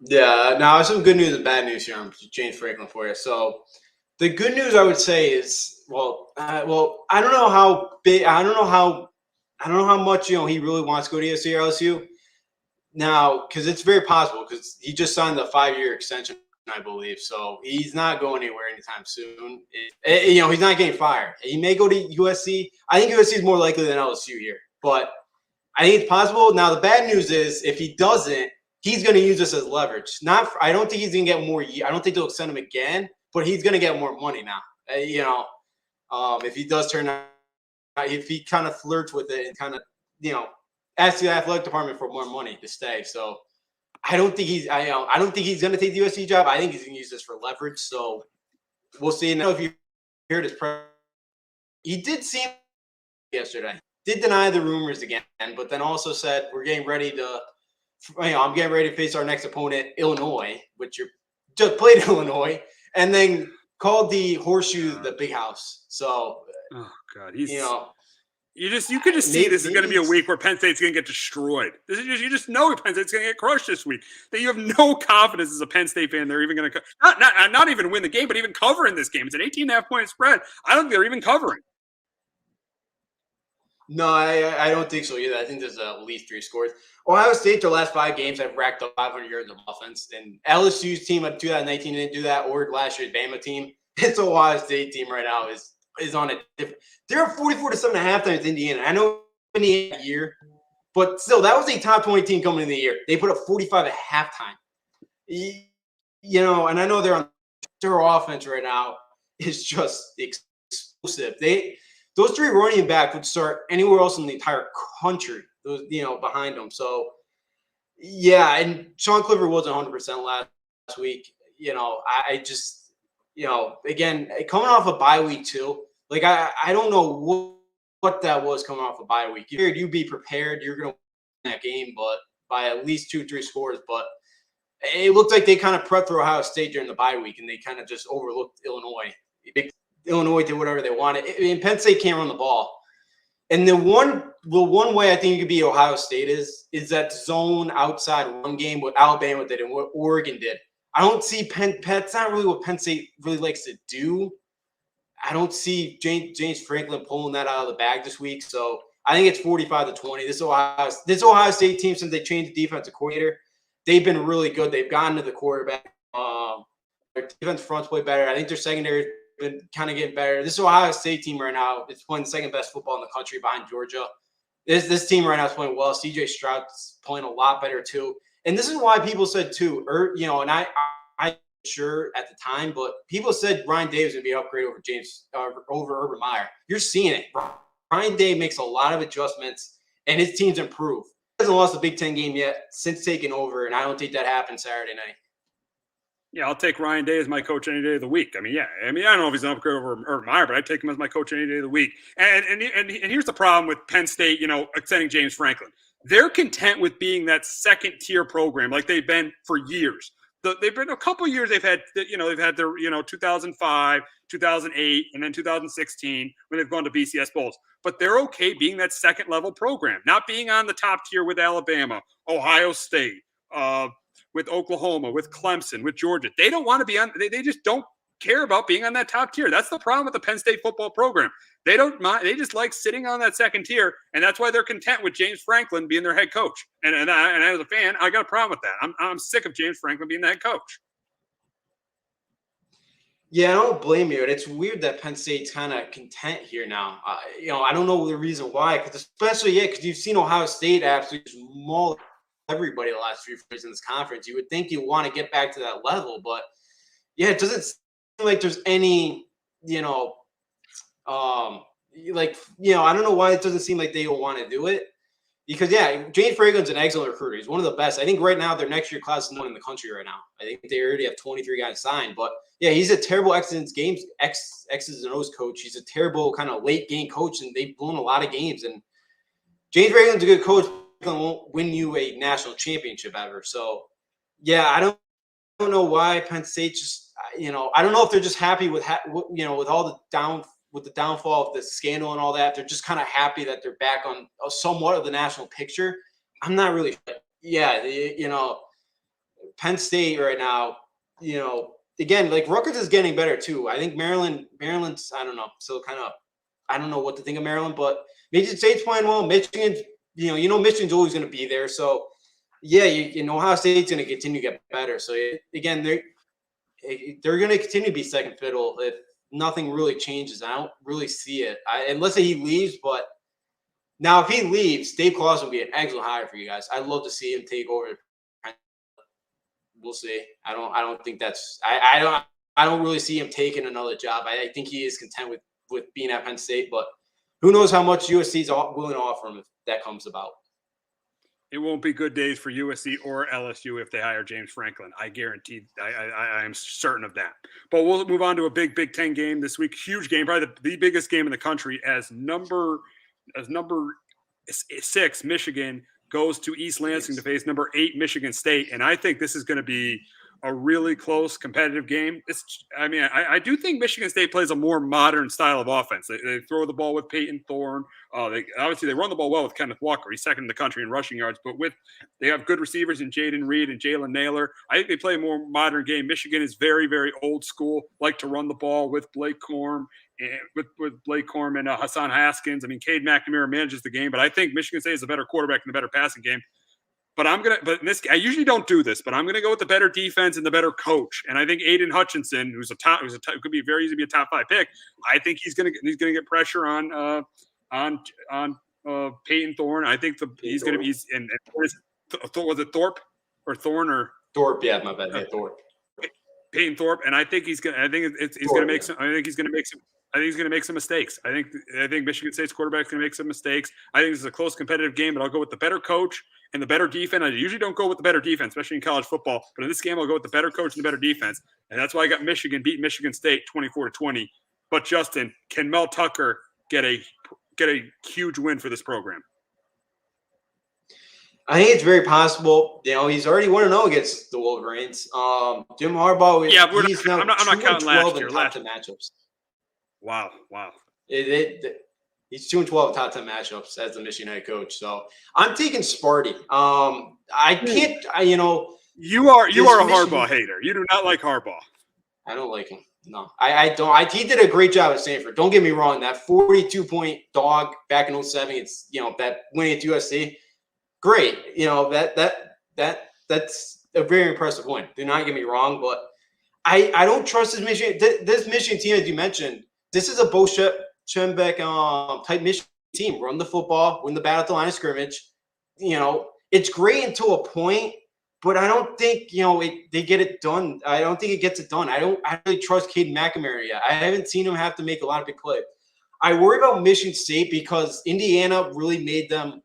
Yeah. Now, some good news and bad news here on James Franklin for you. So, the good news I would say is, I don't know how big. I don't know how much he really wants to go to USC or LSU. Now, because it's very possible, because he just signed the 5-year extension I believe. So he's not going anywhere anytime soon. He's not getting fired. He may go to USC. I think USC is more likely than LSU here, but I think it's possible. Now, the bad news is if he doesn't, he's going to use this as leverage. I don't think he's going to get more. I don't think they'll extend him again, but he's going to get more money now. If he does turn out, if he kind of flirts with it and kind of, asks the athletic department for more money to stay. So I don't think he's going to take the USC job. I think he's going to use this for leverage. So we'll see. Now, if you heard his he did seem yesterday, did deny the rumors again, but then also said we're getting ready to. I'm getting ready to face our next opponent, Illinois, which you just played Illinois, and then called the Horseshoe the Big House. So, oh God, you could just see this is going to be a week where Penn State's going to get destroyed. You just know Penn State's going to get crushed this week. That you have no confidence as a Penn State fan they're even going to not even win the game, but even cover in this game. It's an 18.5-point spread. I don't think they're even covering. No, I don't think so either. I think there's at least 3 scores. Ohio State, their last 5 games, have racked up 500 yards of offense. And LSU's team of 2019 didn't do that, or last year's Bama team. This Ohio State team right now is on a different – they're 44-7 at halftime with Indiana. I know Indiana year, but still, that was a top 20 team coming into the year. They put up 45 at halftime. And I know their offense right now is just explosive. Those 3 running backs would start anywhere else in the entire country, behind them. So, yeah, and Sean Clifford wasn't 100% last week. I just, again, coming off a bye week too, like I don't know what that was coming off a bye week. You figured you'd be prepared. You're going to win that game, but by at least 2-3 scores. But it looked like they kind of prepped for Ohio State during the bye week, and they kind of just overlooked Illinois. Illinois did whatever they wanted. Penn State can't run the ball. And the one way I think you could beat Ohio State is that zone outside run game, what Alabama did and what Oregon did. I don't see that's not really what Penn State really likes to do. I don't see James Franklin pulling that out of the bag this week. So I think it's 45-20. This Ohio State team, since they changed the defensive coordinator, they've been really good. They've gotten to the quarterback. Their defense fronts play better. I think their secondary been kind of getting better. This Ohio State team right now is playing the second best football in the country behind Georgia. This team right now is playing well. CJ Stroud's playing a lot better too. And this is why people said too, and I'm sure at the time, but people said Ryan Day was going to be an upgrade over Urban Meyer. You're seeing it. Ryan Day makes a lot of adjustments, and his team's improved. He hasn't lost a Big Ten game yet since taking over, and I don't think that happened Saturday night. Yeah, I'll take Ryan Day as my coach any day of the week. I don't know if he's an upgrade over Urban Meyer, but I'd take him as my coach any day of the week. And here's the problem with Penn State, extending James Franklin. They're content with being that second-tier program like they've been for years. They've been a couple of years they've had their 2005, 2008, and then 2016 when they've gone to BCS Bowls. But they're okay being that second-level program, not being on the top tier with Alabama, Ohio State, with Oklahoma, with Clemson, with Georgia. They don't want to be on. They just don't care about being on that top tier. That's the problem with the Penn State football program. They don't mind. They just like sitting on that second tier, and that's why they're content with James Franklin being their head coach. And as a fan, I got a problem with that. I'm sick of James Franklin being the head coach. Yeah, I don't blame you. And it's weird that Penn State's kind of content here now. I don't know the reason why, because you've seen Ohio State absolutely maul everybody the last few years in this conference. You would think you want to get back to that level, but yeah, it doesn't seem like there's any, I don't know why it doesn't seem like they will want to do it. Because, yeah, James Franklin's an excellent recruiter. He's one of the best. I think right now their next year class is one in the country right now. I think they already have 23 guys signed. But, yeah, he's a terrible X's and O's coach. He's a terrible kind of late game coach, and they've blown a lot of games. And James Franklin's a good coach. Won't win you a national championship ever. So, yeah, I don't know why Penn State just, I don't know if they're just happy with with all the downfall of the scandal and all that. They're just kind of happy that they're back on somewhat of the national picture. I'm not really sure. Yeah, Penn State right now, again, like Rutgers is getting better too. I think Maryland's, I don't know. So kind of, I don't know what to think of Maryland, but Michigan State's playing well. Michigan's, Michigan's always going to be there. So, yeah, Ohio State's going to continue to get better. So, again, they're going to continue to be second fiddle if nothing really changes. I don't really see it. Unless he leaves, but now if he leaves, Dave Clawson will be an excellent hire for you guys. I'd love to see him take over. We'll see. I don't think that's. I don't really see him taking another job. I think he is content with being at Penn State, but who knows how much USC is willing to offer him if that comes about. It won't be good days for USC or LSU if they hire James Franklin. I guarantee. I am certain of that. But we'll move on to a big Big Ten game this week. Huge game, probably the biggest game in the country. As number 6 Michigan goes to East Lansing to face number 8 Michigan State, and I think this is going to be a really close, competitive game. I do think Michigan State plays a more modern style of offense. They throw the ball with Peyton Thorne. They run the ball well with Kenneth Walker. He's second in the country in rushing yards. But they have good receivers in Jaden Reed and Jalen Naylor. I think they play a more modern game. Michigan is very, very old school. Like to run the ball with Blake Corum and Hassan Haskins. I mean, Cade McNamara manages the game, but I think Michigan State is a better quarterback and a better passing game. But I usually don't do this, but I'm gonna go with the better defense and the better coach. And I think Aiden Hutchinson, who could be very easy to be a top 5 pick, I think he's gonna get pressure on Peyton Thorne. I think was it Thorpe or Thorne or Thorpe? Yeah, my bad. Yeah, Thorpe. Peyton Thorpe, and I think he's gonna make some mistakes. I think Michigan State's quarterback's gonna make some mistakes. I think this is a close competitive game, but I'll go with the better coach and the better defense. I usually don't go with the better defense, especially in college football. But in this game, I'll go with the better coach and the better defense. And that's why I got Michigan beat Michigan State 24-20. But Justin, can Mel Tucker get a huge win for this program? I think it's very possible. He's already 1-0 against the Wolverines. Jim Harbaugh, he's now 2-12 in top 10 matchups. Wow. He's 2-12 in top 10 matchups as the Michigan head coach. So I'm taking Sparty. I can't. You are a Harbaugh hater. You do not like Harbaugh. I don't like him. No, I don't. He did a great job at Stanford. Don't get me wrong. That 42-point dog back in 2007. It's that winning at USC. Great. That's a very impressive win. Do not get me wrong, but I don't trust this Michigan. This Michigan team, as you mentioned, this is a Bo Schembechler type Michigan team. Run the football, win the battle at the line of scrimmage. It's great until a point, but I don't think they get it done. I don't think it gets it done. I really trust Cade McNamara yet. I haven't seen him have to make a lot of big plays. I worry about Michigan State because Indiana really made them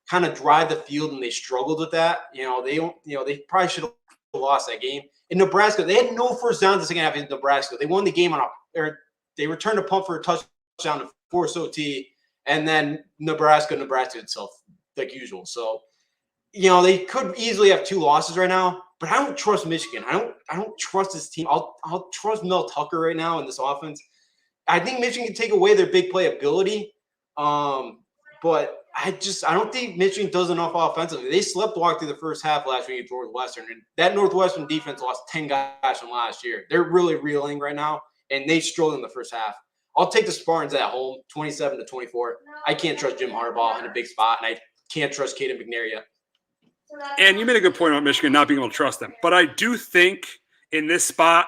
kind of drive the field, and they struggled with that. They probably should have lost that game. In Nebraska, they had no first downs the second half in Nebraska. They won the game they returned a punt for a touchdown to force OT, and then Nebraska itself, like usual. So, they could easily have 2 losses right now, but I don't trust Michigan. I don't trust this team. I'll trust Mel Tucker right now in this offense. I think Michigan can take away their big play ability, but I don't think Michigan does enough offensively. They sleptwalked through the first half last week at Northwestern, and that Northwestern defense lost 10 guys from last year. They're really reeling right now, and they struggled in the first half. I'll take the Spartans at home, 27-24. I can't trust Jim Harbaugh in a big spot, and I can't trust Caden McNair yet. And you made a good point about Michigan not being able to trust them. But I do think in this spot,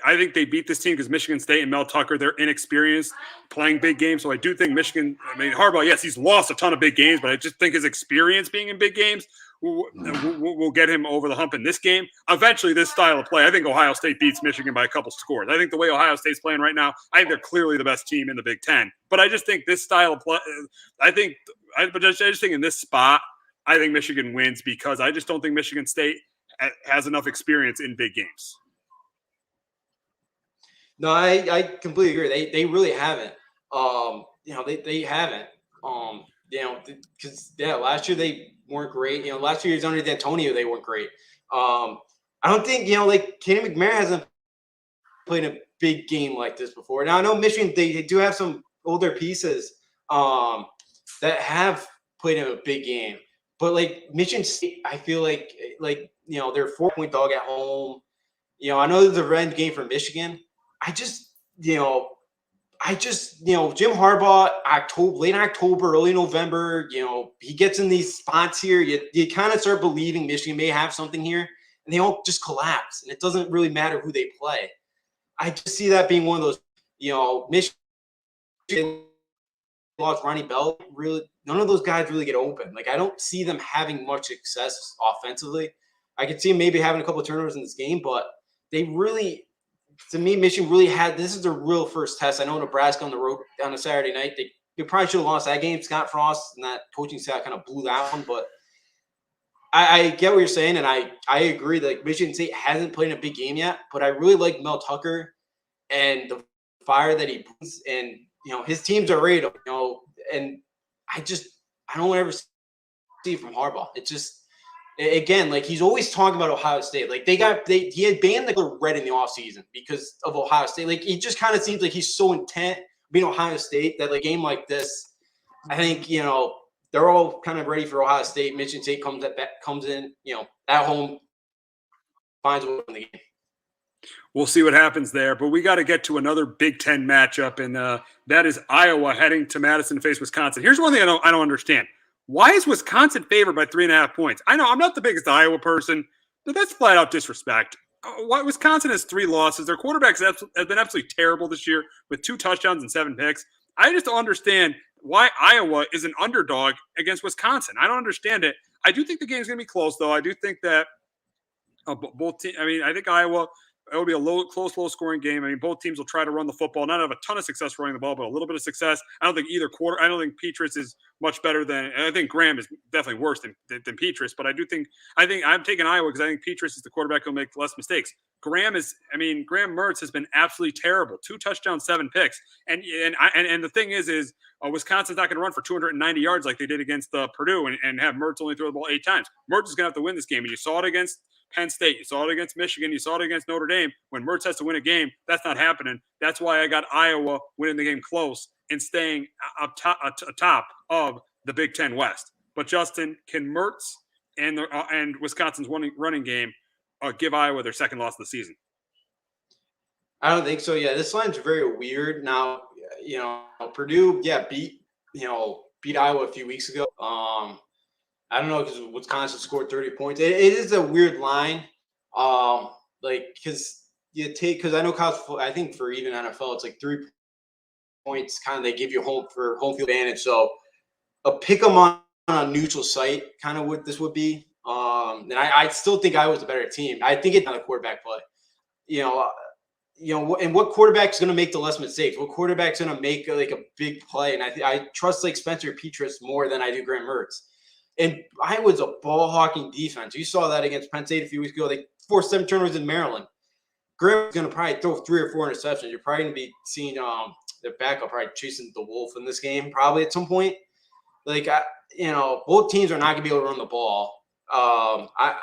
I think they beat this team because Michigan State and Mel Tucker, they're inexperienced playing big games. So I do think Harbaugh, yes, he's lost a ton of big games, but I just think his experience being in big games will get him over the hump in this game. Eventually, this style of play, I think Ohio State beats Michigan by a couple scores. I think the way Ohio State's playing right now, I think they're clearly the best team in the Big Ten. But I just think this style of play, I just think in this spot, I think Michigan wins because I just don't think Michigan State has enough experience in big games. No, I completely agree. They really haven't. They haven't. Because last year they weren't great. Last year under D'Antonio they weren't great. I don't think Kenny McNair hasn't played a big game like this before. Now I know Michigan they do have some older pieces that have played in a big game, but Michigan State, I feel like they're a 4-point dog at home. I know there's a revenge game for Michigan. Jim Harbaugh, late October, early November, he gets in these spots here. You kind of start believing Michigan may have something here. and they all just collapse. And it doesn't really matter who they play. I just see that being one of those, Michigan lost Ronnie Bell. Really, none of those guys really get open. Like, I don't see them having much success offensively. I could see them maybe having a couple of turnovers in this game, but they really, to me, Michigan really this is their real first test. I know Nebraska on the road on a Saturday night, they probably should have lost that game. Scott Frost and that coaching staff kind of blew that one, but I get what you're saying, and I agree that Michigan State hasn't played in a big game yet, but I really like Mel Tucker and the fire that he brings, and his teams are ready to, and I don't ever see from Harbaugh. It just, again, like, he's always talking about Ohio State. Like, he had banned the color red in the offseason because of Ohio State. Like, it just kind of seems like he's so intent being Ohio State that, like, a game like this, I think, they're all kind of ready for Ohio State. Michigan State comes in, at home, finds a way to win the game. We'll see what happens there, but we got to get to another Big Ten matchup, and that is Iowa heading to Madison to face Wisconsin. Here's one thing I don't understand. Why is Wisconsin favored by 3.5 points? I know I'm not the biggest Iowa person, but that's flat out disrespect. Why Wisconsin has 3 losses. Their quarterbacks have been absolutely terrible this year with 2 touchdowns and 7 picks. I just don't understand why Iowa is an underdog against Wisconsin. I don't understand it. I do think the game's going to be close, though. I do think that both teams – I think Iowa – it will be a close, low-scoring game. Both teams will try to run the football, not have a ton of success running the ball, but a little bit of success. I don't think I don't think Petras is much better than – I think Graham is definitely worse than Petras, but I think I'm taking Iowa because I think Petras is the quarterback who will make less mistakes. Graham Mertz has been absolutely terrible. 2 touchdowns, 7 picks. And the thing is Wisconsin's not going to run for 290 yards like they did against Purdue and have Mertz only throw the ball 8 times. Mertz is going to have to win this game, and you saw it against Penn State. You saw it against Michigan. You saw it against Notre Dame. When Mertz has to win a game, that's not happening. That's why I got Iowa winning the game close and staying atop of the Big Ten West. But Justin, can Mertz and Wisconsin's running game give Iowa their second loss of the season? I don't think so. Yeah, this line's very weird. Now, Purdue, beat Iowa a few weeks ago. I don't know because Wisconsin scored 30 points. It is a weird line, because I know college football, I think for even NFL, it's like 3 points. Kind of they give you home field advantage. So a pick 'em on a neutral site, kind of what this would be. And I still think Iowa's a better team. I think it's not a quarterback play. And what quarterback's going to make the less mistakes? What quarterback's going to make like a big play? And I trust like Spencer Petras more than I do Graham Mertz. And Iowa's a ball-hawking defense. You saw that against Penn State a few weeks ago. They forced 7 turnovers in Maryland. Graham's going to probably throw 3 or 4 interceptions. You're probably going to be seeing their backup probably chasing the wolf in this game probably at some point. Like, both teams are not going to be able to run the ball. I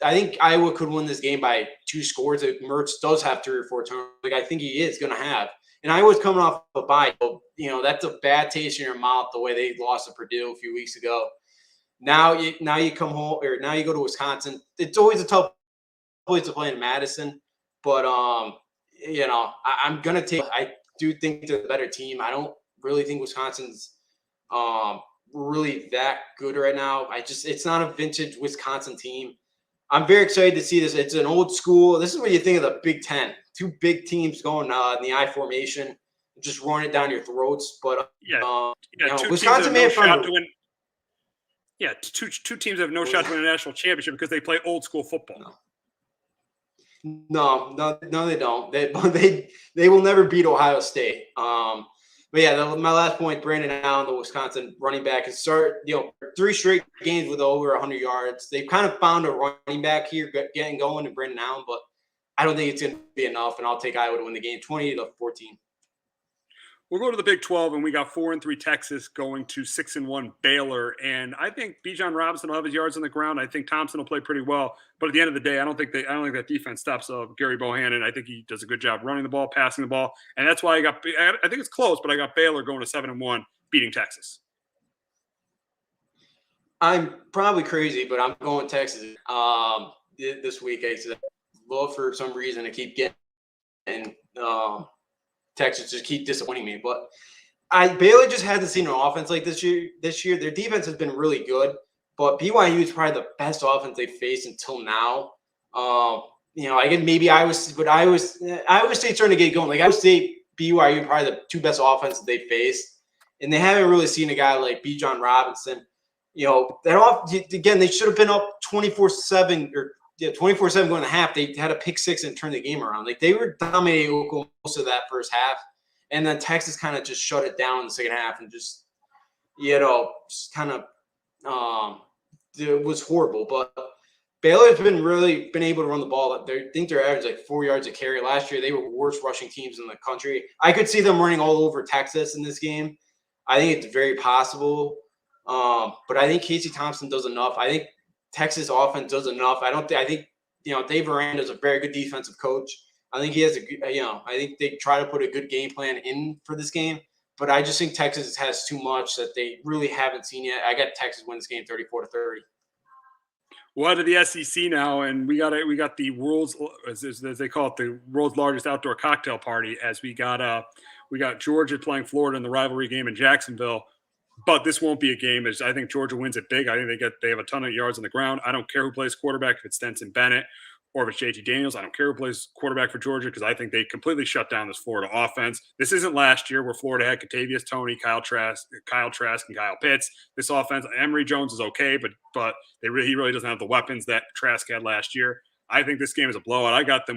think Iowa could win this game by 2 scores. If Mertz does have 3 or 4 turnovers, like I think he is going to have. And Iowa's coming off a bye. So, that's a bad taste in your mouth the way they lost to Purdue a few weeks ago. Now you come home, or now you go to Wisconsin. It's always a tough place to play in Madison. But, I'm going to take – I do think they're the better team. I don't really think Wisconsin's really that good right now. It's not a vintage Wisconsin team. I'm very excited to see this. It's an old school. This is what you think of the Big Ten. 2 big teams going in the I formation, just running it down your throats. But Wisconsin may have found to win. Yeah, two teams have no shot to win a national championship because they play old school football. No, they don't. They will never beat Ohio State. But yeah, my last point, Brandon Allen, the Wisconsin running back, has started 3 straight games with over 100 yards. They've kind of found a running back here getting going in Brandon Allen, but I don't think it's going to be enough, and I'll take Iowa to win the game 20-14. We'll go to the Big 12, and we got 4-3 Texas going to 6-1 Baylor. And I think Bijan Robinson will have his yards on the ground. I think Thompson will play pretty well. But at the end of the day, I don't think that defense stops Gary Bohannon. I think he does a good job running the ball, passing the ball. And that's why I think it's close, but I got Baylor going to 7-1, beating Texas. I'm probably crazy, but I'm going Texas this week. I love for some reason to keep getting Texas just keep disappointing me. But Baylor just hasn't seen an offense like this year. Their defense has been really good, but BYU is probably the best offense they faced until now. I guess maybe Iowa State's starting to get going. Like Iowa State, BYU probably the two best offenses they faced, and they haven't really seen a guy like Bijan Robinson. Again, they should have been up 24-7 or 24-7 going to half. They had a pick six and turned the game around. Like they were dominating Oklahoma most of that first half, and then Texas kind of just shut it down in the second half and just kind of it was horrible. But Baylor's been able to run the ball. I think they're average like 4 yards a carry. Last year, they were the worst rushing teams in the country. I could see them running all over Texas in this game. I think it's very possible. But I think Casey Thompson does enough. I think Texas offense does enough. I think Dave Aranda is a very good defensive coach. I think he has I think they try to put a good game plan in for this game. But I just think Texas has too much that they really haven't seen yet. I got Texas win this game 34-30. Well, out of the SEC now, and we got the world's, as they call it, the world's largest outdoor cocktail party. As we got Georgia playing Florida in the rivalry game in Jacksonville. But this won't be a game. As I think Georgia wins it big. I think they have a ton of yards on the ground. I don't care who plays quarterback, if it's Stenson Bennett or if it's JT Daniels. I don't care who plays quarterback for Georgia because I think they completely shut down this Florida offense. This isn't last year where Florida had Kentavious Toney, Kyle Trask, and Kyle Pitts. This offense, Emory Jones is okay, but he really doesn't have the weapons that Trask had last year. I think this game is a blowout. I got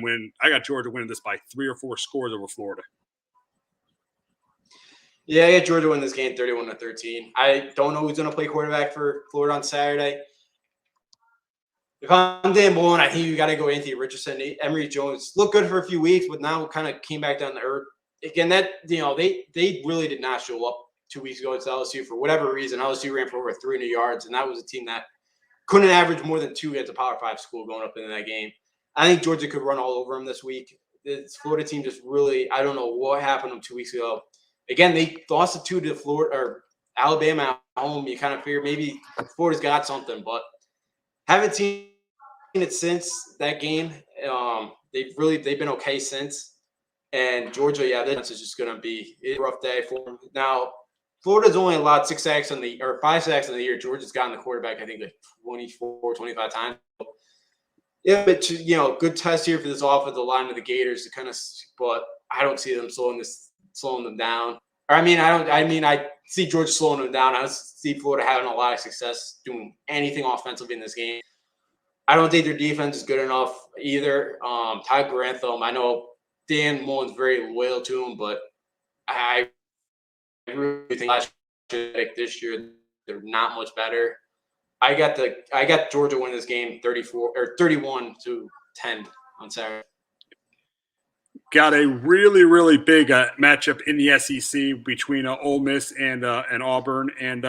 Georgia winning this by 3 or 4 scores over Florida. Yeah, I got Georgia win this game 31-13. I don't know who's going to play quarterback for Florida on Saturday. If I'm Dan Mullen, I think you got to go Anthony Richardson. Emory Jones looked good for a few weeks, but now kind of came back down to earth. Again, they really did not show up 2 weeks ago to LSU for whatever reason. LSU ran for over 300 yards, and that was a team that couldn't average more than 2 at the Power 5 school going up into that game. I think Georgia could run all over them this week. This Florida team just really, I don't know what happened to them 2 weeks ago. Again, they lost the 2 to Florida or Alabama at home. You kind of figure maybe Florida's got something, but haven't seen it since that game. They've been okay since. And Georgia, this is just going to be a rough day for them. Now, Florida's only allowed 5 sacks in the year. Georgia's gotten the quarterback, I think, like 24, 25 times. Yeah, but good test here for this offensive line of the Gators to kind of, but I don't see them slowing them down. I see Georgia slowing them down. I see Florida having a lot of success doing anything offensively in this game. I don't think their defense is good enough either. Ty Grantham, I know Dan Mullen's very loyal to him, but I really think this year they're not much better. I got Georgia winning this game 31-10 on Saturday. Got a really, really big matchup in the SEC between Ole Miss and Auburn, and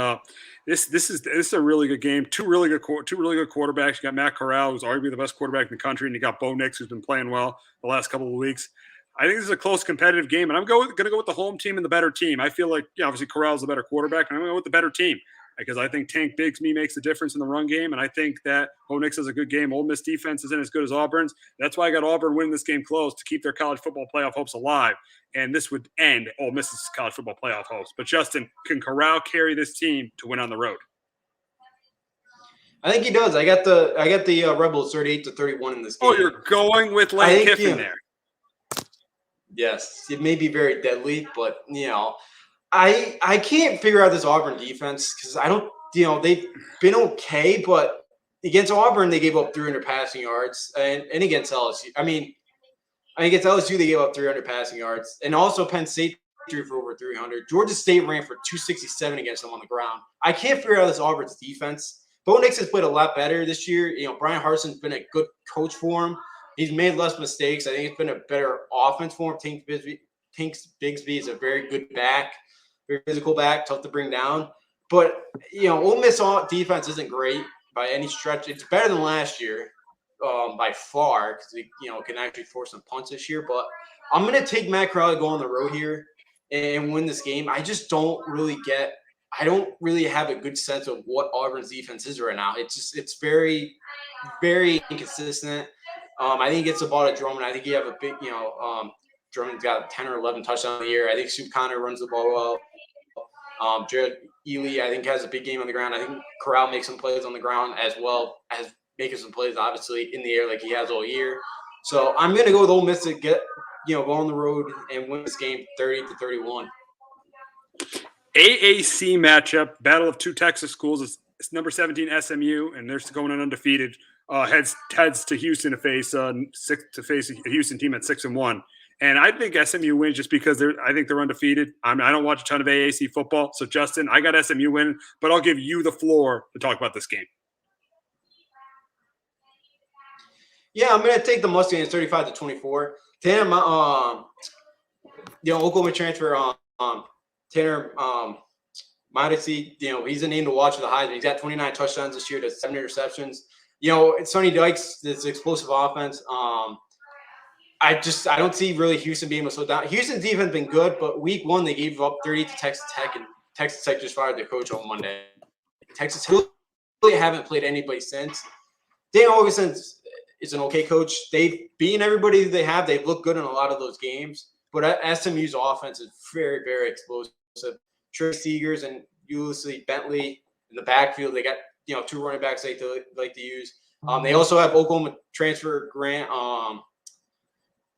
this is a really good game. Two really good quarterbacks. You got Matt Corral, who's arguably the best quarterback in the country, and you got Bo Nix, who's been playing well the last couple of weeks. I think this is a close, competitive game, and I'm going to go with the home team and the better team. I feel like, obviously Corral's the better quarterback, and I'm going to go with the better team because I think Tank Bigsby makes the difference in the run game, and I think that Bo Nix has a good game. Ole Miss defense isn't as good as Auburn's. That's why I got Auburn winning this game close to keep their college football playoff hopes alive, and this would end Ole Miss's college football playoff hopes. But, Justin, can Corral carry this team to win on the road? I think he does. I got the Rebels 38-31 in this game. Oh, you're going with Lane Kiffin there. Yes, it may be very deadly, but I can't figure out this Auburn defense because I don't. They've been okay, but against Auburn they gave up 300 passing yards, and against LSU, against LSU they gave up 300 passing yards, and also Penn State threw for over 300. Georgia State ran for 267 against them on the ground. I can't figure out this Auburn's defense. Bo Nix has played a lot better this year. Brian Harsin's been a good coach for him. He's made less mistakes. I think it's been a better offense for him. Tank Bigsby is a very good back, very physical back, tough to bring down. But, Ole Miss defense isn't great by any stretch. It's better than last year by far because they, can actually force some punts this year. But I'm going to take Matt Corral to go on the road here and win this game. I just don't really have a good sense of what Auburn's defense is right now. It's very, very inconsistent. I think it's about a Drummond. I think you have a big, Drummond's got 10 or 11 touchdowns a year. I think Sue Connor runs the ball well. Jared Ely, I think, has a big game on the ground. I think Corral makes some plays on the ground as well as making some plays, obviously, in the air like he has all year. So I'm going to go with Ole Miss to go on the road and win this game 30-31. AAC matchup, battle of two Texas schools. It's number 17 SMU, and they're going undefeated. Heads to Houston to face a Houston team at 6-1. And I think SMU wins just because I think they're undefeated. I don't watch a ton of AAC football. So, Justin, I got SMU winning, but I'll give you the floor to talk about this game. Yeah, I'm going to take the Mustangs 35-24. Tanner, Oklahoma transfer, Tanner Modesty, he's a name to watch for the Heisman. He's got 29 touchdowns this year to 7 interceptions. It's Sonny Dykes, this explosive offense. I don't see really Houston being able to slow down. Houston's defense has been good, but week 1 they gave up 30 to Texas Tech, and Texas Tech just fired their coach on Monday. Texas really haven't played anybody since. Dan Augustin is an okay coach. They've beaten everybody they have. They've looked good in a lot of those games, but SMU's offense is very, very explosive. Trey Seegers and Ulysses Bentley in the backfield. They got 2 running backs they like to use. They also have Oklahoma transfer Grant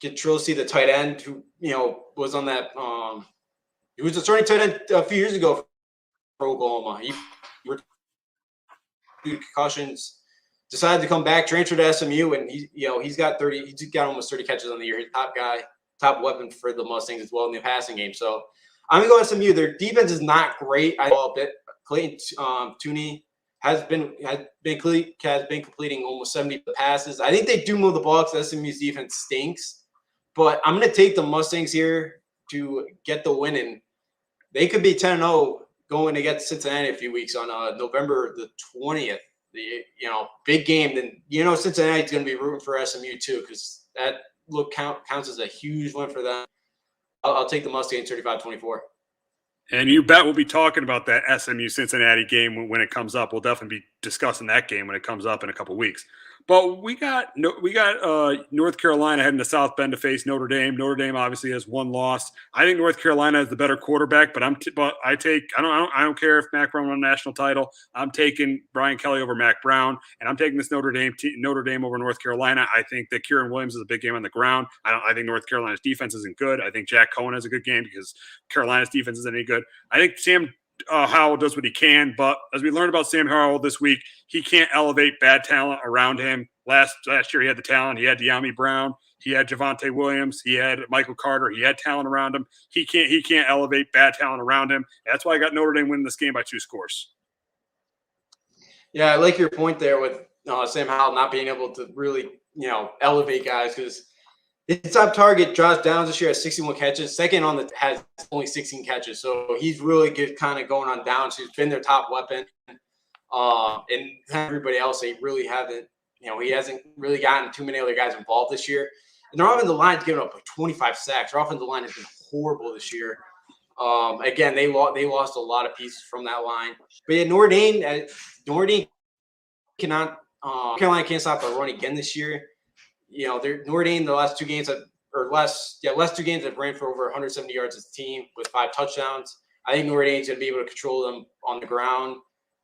Getrilsi, the tight end, who was on that. He was a starting tight end a few years ago for Oklahoma. He due to concussions, decided to come back, transferred to SMU, and he's got almost 30 catches on the year. He's top guy, top weapon for the Mustangs as well in the passing game. So I'm gonna go SMU. Their defense is not great. I know a bit. Clayton Tooney has been completing almost 70 passes. I think they do move the ball because SMU's defense stinks. But I'm going to take the Mustangs here to get the win, and they could be 10-0 going to get Cincinnati in a few weeks on November the 20th. Big game. Then Cincinnati's going to be rooting for SMU too, because that counts as a huge win for them. I'll take the Mustangs 35-24. And you bet we'll be talking about that SMU Cincinnati game when it comes up. We'll definitely be discussing that game when it comes up in a couple of weeks. But we got North Carolina heading to South Bend to face Notre Dame. Notre Dame obviously has 1 loss. I think North Carolina is the better quarterback, but I don't care if Mac Brown won a national title. I'm taking Brian Kelly over Mac Brown, and I'm taking this Notre Dame over North Carolina. I think that Kieran Williams is a big game on the ground. I think North Carolina's defense isn't good. I think Jack Cohen has a good game because Carolina's defense isn't any good. I think Sam Howell does what he can, but as we learned about Sam Howell this week, he can't elevate bad talent around him. Last year he had the talent. He had De'Ami Brown. He had Javonte Williams. He had Michael Carter. He had talent around him. He can't elevate bad talent around him. That's why I got Notre Dame winning this game by 2 scores. Yeah, I like your point there with Sam Howell not being able to really elevate guys, because his top target, Josh Downs, this year has 61 catches. Second has only 16 catches. So he's really good kind of going on Downs. He's been their top weapon. And everybody else, they really haven't, he hasn't really gotten too many other guys involved this year. And their offensive line's given up like 25 sacks. Their offensive line has been horrible this year. Again, they lost a lot of pieces from that line. But yeah, Notre Dame cannot Carolina can't stop the run again this year. Notre Dame, the last 2 games have ran for over 170 yards as a team with 5 touchdowns. I think Notre Dame's going to be able to control them on the ground,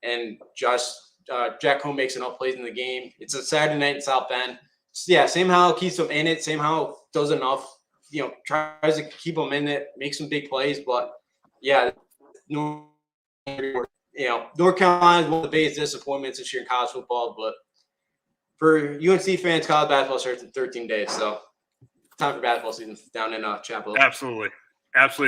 and Jack Cohn makes enough plays in the game. It's a Saturday night in South Bend. So yeah, Sam Howell keeps them in it. Sam Howell does enough, tries to keep them in it, makes some big plays. But yeah, North Carolina is one of the biggest disappointments this year in college football, but for UNC fans, college basketball starts in 13 days, so time for basketball season down in Chapel Hill. Absolutely.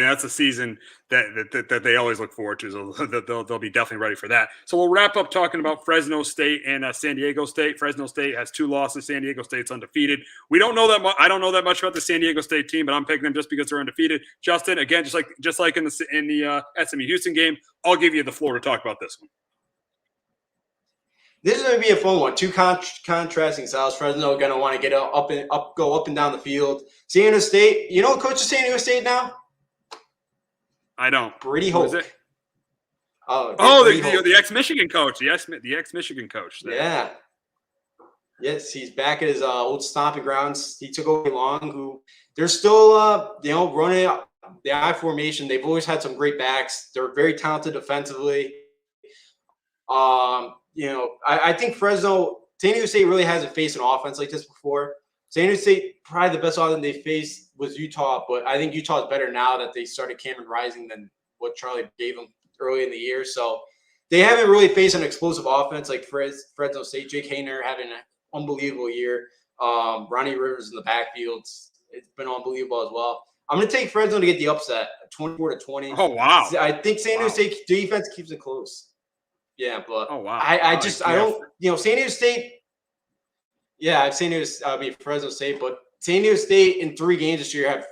That's a season that they always look forward to. So they'll be definitely ready for that. So we'll wrap up talking about Fresno State and San Diego State. Fresno State has 2 losses. San Diego State's undefeated. We don't know that much. I don't know that much about the San Diego State team, but I'm picking them just because they're undefeated. Justin, again, just like in the SMU Houston game, I'll give you the floor to talk about this one. This is going to be a fun one. 2 contrasting styles. Fresno going to want to get go up and down the field. San Diego State, you know what coach is San Diego State now? I don't. Brady Hoke. Who is it? The the ex-Michigan coach. The ex-Michigan coach. There. Yeah. Yes, he's back at his old stomping grounds. He took over Long, who they're still running the I formation. They've always had some great backs. They're very talented defensively. I think Fresno, San Diego State really hasn't faced an offense like this before. San Diego State, probably the best offense they faced was Utah, but I think Utah is better now that they started Cameron Rising than what Charlie gave them early in the year. So they haven't really faced an explosive offense like Fresno State. Jake Haener having an unbelievable year. Ronnie Rivers in the backfield. It's been unbelievable as well. I'm going to take Fresno to get the upset, 24-20. Oh, wow. I think San Diego State defense keeps it close. Yeah, but I don't, San Diego State. Yeah, I've seen Fresno State, but San Diego State in 3 games this year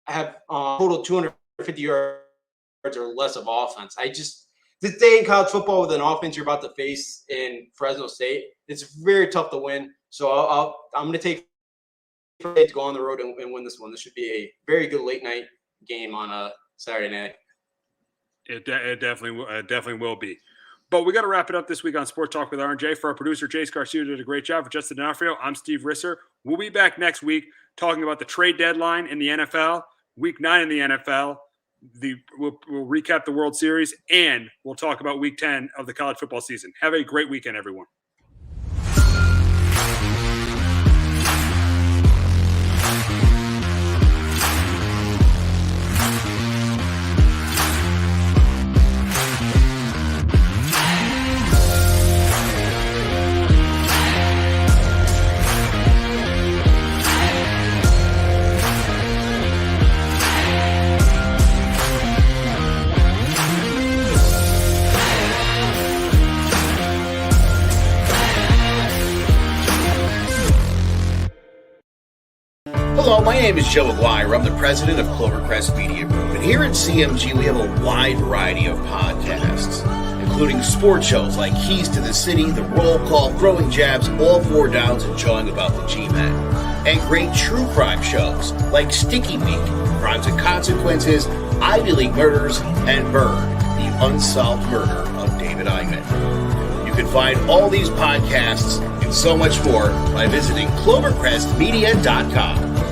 have total 250 yards or less of offense. This day in college football with an offense you're about to face in Fresno State, it's very tough to win. So I'm going to take to go on the road and win this one. This should be a very good late night game on a Saturday night. It definitely will be. But we got to wrap it up this week on Sports Talk with R&J. For our producer, Jace Garcia, did a great job. For Justin D'Onofrio, I'm Steve Risser. We'll be back next week talking about the trade deadline in the NFL, Week 9 in the NFL. We'll recap the World Series, and we'll talk about Week 10 of the college football season. Have a great weekend, everyone. Hello, my name is Joe Aguirre. I'm the president of Clovercrest Media Group. And here at CMG, we have a wide variety of podcasts, including sports shows like Keys to the City, The Roll Call, Throwing Jabs, All Four Downs, and Jawing About the G-Men. And great true crime shows like Sticky Week, Crimes and Consequences, Ivy League Murders, and Bird, the unsolved murder of David Eichmann. You can find all these podcasts and so much more by visiting clovercrestmedia.com.